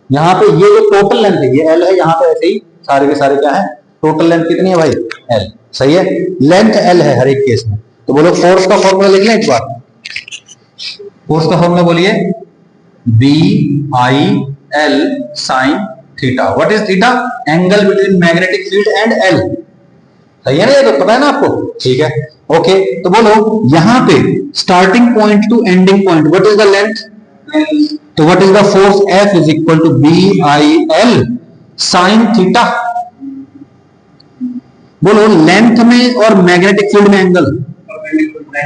यहाँ पे ये जो टोटल लेंथ है ये एल है, यहाँ पे ऐसे ही सारे के सारे क्या है, टोटल लेंथ कितनी है भाई, एल। सही है, लेंथ एल है हर एक केस में। तो बोलो फोर्स का फॉर्मूला लिख लें एक बार। फोर्स का फॉर्मूला बोलिए, B I L sine theta. What is theta? Angle between magnetic field and L. सही है ना, ये तो पता है ना आपको, ठीक है। ओके, तो बोलो यहां पे starting point to ending point what is the length? तो what is the force? F is equal to B I L sine theta. बोलो लेंथ में और मैग्नेटिक फील्ड में एंगल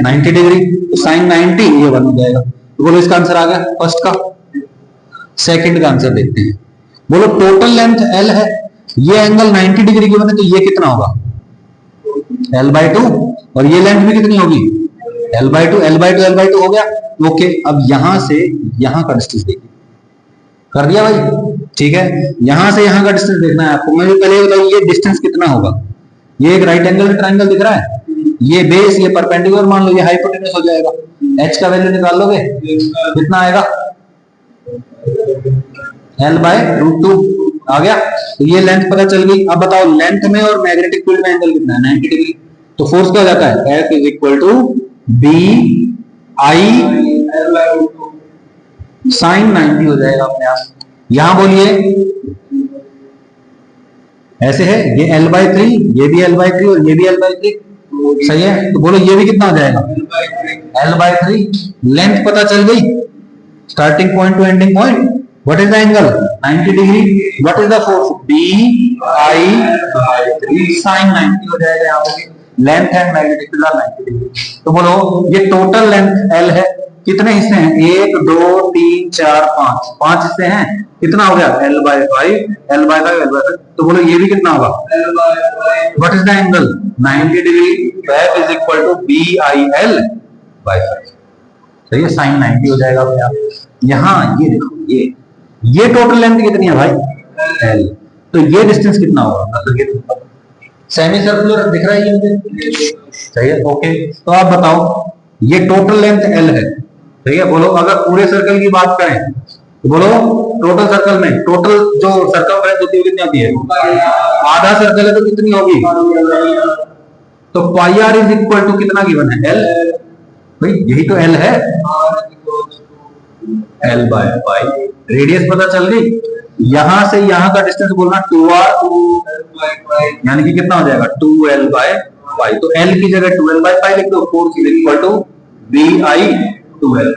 90 डिग्री, तो साइन 90 ये बन जाएगा। तो बोलो इसका आंसर आ गया फर्स्ट का। सेकंड का आंसर देखते हैं। बोलो टोटल लेंथ L है, ये एंगल 90 डिग्री की बने, तो ये कितना होगा? L/2। और ये लेंथ भी कितनी होगी? L/2, L/2, L/2 हो गया। ओके, अब यहां से यहां का डिस्टेंस देखिए। कर दिया भाई, ठीक है। यहां से यहां का डिस्टेंस देखना है आपको। मुझे पहले बताओ ये डिस्टेंस कितना होगा? ये एक राइट एंगल ट्रायंगल दिख रहा है, ये बेस, ये परपेंडिकुलर मान लो, ये हाइपोटेन्यूज हो जाएगा। h का वैल्यू निकाल लोगे, कितना आएगा? L/√2 आ गया। तो ये लेंथ पता चल गई। अब बताओ लेंथ में और मैग्नेटिक फील्ड में एंगल कितना है? 90 डिग्री। तो फोर्स क्या हो जाता है? F is equal to B I sine 90 हो जाएगा अपने आप। यहां बोलिए ऐसे है, ये L/3, ये भी L/3 और ये भी L/3। सही है, तो बोलो ये भी कितना हो जाएगा? L/3। लेंथ पता चल गई, starting point to ending point. What is the angle? 90 degree. What is the force? BI/3 sine 90 हो जाएगा। यहाँ पे length and magnetic field are 90 degree. तो बोलो ये टोटल लेंथ L है, कितने हिस्से हैं? 1 2 3 4 5, 5 हिस्से हैं। कितना हो गया? L/5, L/5, L/5। तो बोलो ये भी कितना होगा? What is the angle? 90 degree. F is equal to BIL/5। सही है, साइन 90 हो जाएगा अपने आप। यहाँ ये देखो, ये टोटल लेंथ कितनी है भाई? L। तो ये डिस्टेंस कितना होगा? मतलब सेमी सर्कुलर दिख रहा है ये मुझे, सही है। ओके, तो आप बताओ ये टोटल लेंथ L है, ठीक है। बोलो अगर पूरे सर्कल की बात करें तो बोलो टोटल सर्कल में टोटल जो सर्कमफ्रेंस होती है कितनी होती है? आधा सर्कल है तो कितनी होगी? तो पाई आर इज इक्वल टू कितना गिवन है? L। भाई यही तो L है, L/5। रेडियस पता चल गई। यहां से यहां का डिस्टेंस बोलना 2r, यानी कि कितना हो जाएगा? 2L/5। तो L की जगह 2L/5 लिख दो। Force is equal to BI/2L।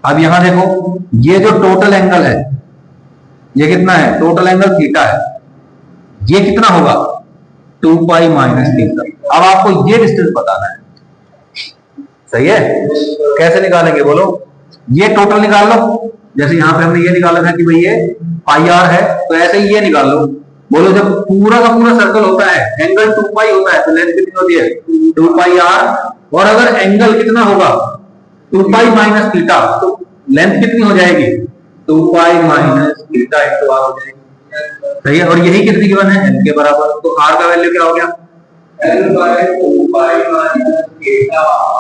अब यहां देखो ये जो टोटल एंगल है ये कितना है? टोटल एंगल थीटा है। ये कितना होगा? 2π माइनस थीटा। अब आपको ये डिस्टेंस बताना है, सही है। कैसे निकालेंगे बोलो? ये टोटल निकाल लो। जैसे यहां पे हमने ये निकाला था कि भाई ये पाई आर है, तो ऐसे ही ये निकाल लो। बोलो जब पूरा का पूरा सर्कल होता है, एंगल 2π होता है, तो लेंथ कितनी होती है? 2πr। और अगर एंगल कितना होगा? 2π माइनस थीटा, तो लेंथ कितनी हो जाएगी? 2π माइनस थीटा इंटू आर हो जाएगी। सही है, और यही कितनी गिवन है? L के बराबर। तो आर का वैल्यू क्या हो गया? L/2π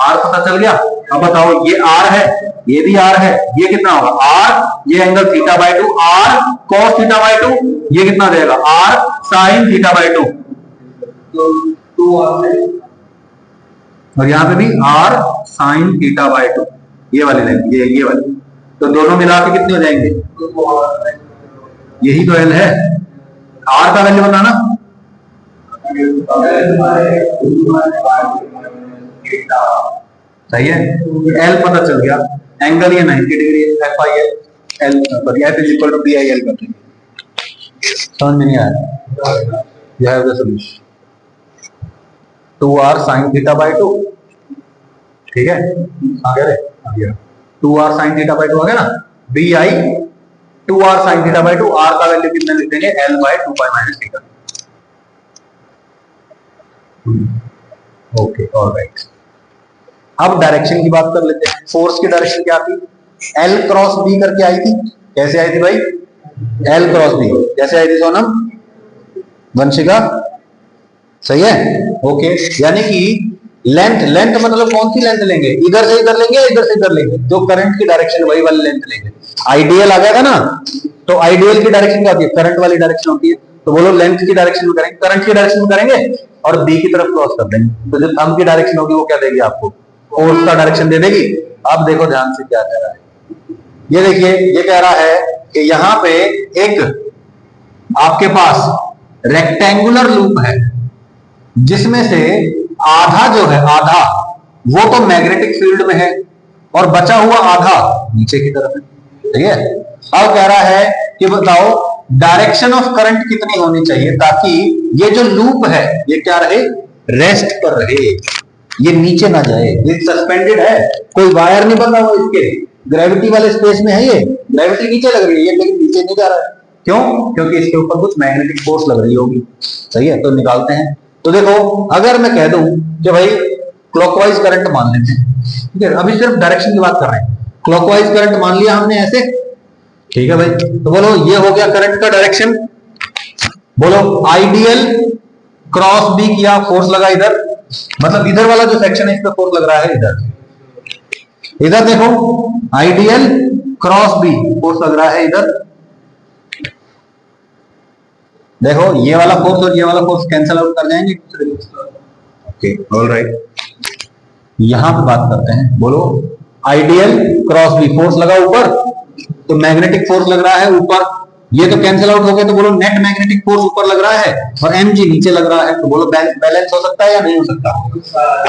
आर पता चल गया। अब बताओ ये आर है, ये भी आर है, ये कितना होगा? आर, ये एंगल θ/2, आर cos θ/2, ये कितना हो जाएगा? R sin θ/2। और यहां पे भी आर sin θ/2, ये वाली लाइन, ये वाली। तो दोनों मिला के कितने हो जाएंगे? यही तो L है। आर का वैल्यू बताना। सही है, L पता चल गया। एंगल ये 90 डिग्री है, FI है, L पर F is equal to BIL कर देंगे। समझ में नहीं आया? यह है सॉल्यूशन। 2r sin θ/2, ठीक है। आ गया रे, आ गया। 2r sin θ/2 आ गया ना। BI 2r sin θ/2, r का वैल्यू कितना लिख देंगे? L/2π minus theta. Okay, alright. अब डायरेक्शन की बात कर लेते हैं। फोर्स की डायरेक्शन क्या थी? L क्रॉस B करके आई थी। कैसे आई थी भाई? L क्रॉस B कैसे आई थी सोनम? वंशिका, सही है। ओके, यानी कि लेंथ मतलब कौन सी लेंथ लेंगे? इधर से इधर लेंगे, इधर से इधर लेंगे। जो करंट की डायरेक्शन वही वाली लेंथ लेंगे। आइडियल आ गया था ना, तो आइडियल की डायरेक्शन क्या होती है, करंट वाली डायरेक्शन होती है। तो बोलो लेंथ की डायरेक्शन में करेंगे, करंट की डायरेक्शन में करेंगे और बी की तरफ क्रॉस कर देंगे, तो जो थंब की डायरेक्शन होगी वो क्या देगी आपको, फोर्स का डायरेक्शन दे देगी। अब देखो ध्यान से क्या कह रहा है, ये देखिए, ये कह रहा है कि यहां पे एक आपके पास रेक्टेंगुलर लूप है जिसमें से आधा जो है, आधा वो तो मैग्नेटिक फील्ड में है और बचा हुआ आधा नीचे की तरफ है, ठीक है। अब कह रहा है कि बताओ डायरेक्शन ऑफ करंट कितनी होनी चाहिए ताकि ये जो लूप है ये क्या रहे, रेस्ट पर रहे, ये नीचे ना जाए, ये सस्पेंडेड है, कोई वायर नहीं बना हुआ इसके, ग्रेविटी वाले स्पेस में है, ये ग्रेविटी नीचे लग रही है लेकिन नीचे नहीं जा रहा है, क्यों, क्योंकि इसके ऊपर कुछ मैग्नेटिक फोर्स लग रही होगी, सही है। तो निकालते हैं। तो देखो अगर मैं कह दूं कि भाई क्लॉकवाइज करंट मान लेते हैं, ठीक है, अभी सिर्फ डायरेक्शन की बात कर रहे हैं, क्लॉकवाइज करंट मान लिया हमने ऐसे, ठीक है भाई। तो बोलो ये हो गया करंट का डायरेक्शन, बोलो आइडियल क्रॉस बी किया, फोर्स लगा इधर, मतलब इधर वाला जो सेक्शन है इस पे फोर्स लग रहा है इधर, इधर देखो आइडियल क्रॉस बी फोर्स लग रहा है इधर, देखो ये वाला फोर्स और ये वाला फोर्स कैंसिल आउट कर जाएंगे, ओके ऑलराइट। यहां पे बात करते हैं, बोलो आइडियल क्रॉस बी फोर्स लगा ऊपर, तो मैग्नेटिक फोर्स लग रहा है ऊपर, ये तो कैंसिल आउट हो गया, तो बोलो नेट मैग्नेटिक फोर्स ऊपर लग रहा है और mg नीचे लग रहा है, तो बोलो बैलेंस हो सकता है या नहीं हो सकता।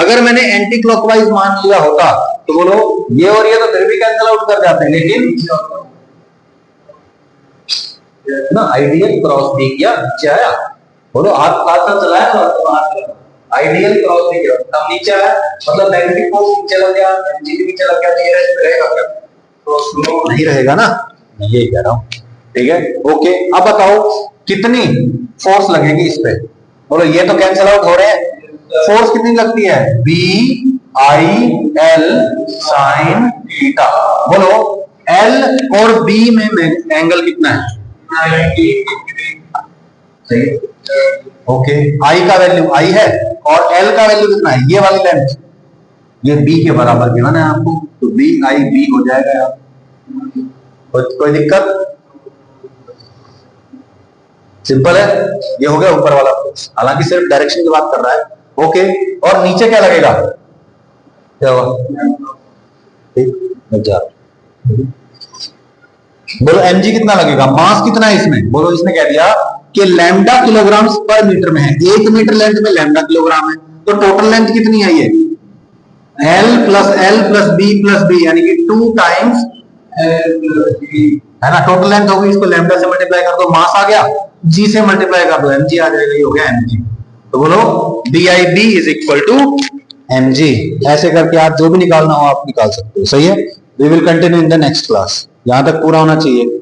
अगर मैंने एंटी क्लॉकवाइज मान लिया होता तो बोलो ये और ये तो फिर भी कैंसिल आउट कर जाते हैं, लेकिन ना आइडियल क्रॉस बी किया नीचे आया, बोलो हाथ हाथ से चलाया तो आइडियल क्रॉस बी किया तब नीचे आया, मतलब मैग्नेटिक फोर्स नीचे लग गया, mg भी नीचे लग गया, तो ये रेस्ट रहेगा क्या, तो स्लो नहीं रहेगा ना, ये कह रहा हूं, ठीक है ओके। अब बताओ कितनी फोर्स लगेगी इस पे, बोलो ये तो कैंसिल आउट हो रहे हैं, फोर्स कितनी लगती है, B I L sine theta, बोलो एल और बी में एंगल कितना है, सही ओके। आई का वैल्यू आई है और एल का वैल्यू कितना है, ये वाली लेंथ, ये बी के बराबर गिवन है आपको, तो बी आई बी हो जाएगा यार, कोई दिक्कत, सिंपल है, ये हो गया ऊपर वाला फोर्स, हालांकि सिर्फ डायरेक्शन की बात कर रहा है, ओके। और नीचे क्या लगेगा, क्या होगा, ठीक, बोलो mg कितना लगेगा, मास कितना है इसमें, बोलो इसने कह दिया कि लैम्डा किलोग्राम पर मीटर में है, 1 मीटर लेंथ में लैम्डा किलोग्राम है, तो टोटल लेंथ कितनी है ये, L प्लस बी यानी कि 2 टाइम्स है ना, टोटल लेंथ होगी, इसको लैम्डा से मल्टीप्लाई कर दो, मास आ गया, g से मल्टीप्लाई कर दो, mg आ जाएगा, ये हो गया mg, तो बोलो DIB is equal to mg, ऐसे करके आप जो भी निकालना हो आप निकाल सकते हो, सही है। We will continue in the next class, यहां तक पूरा होना चाहिए।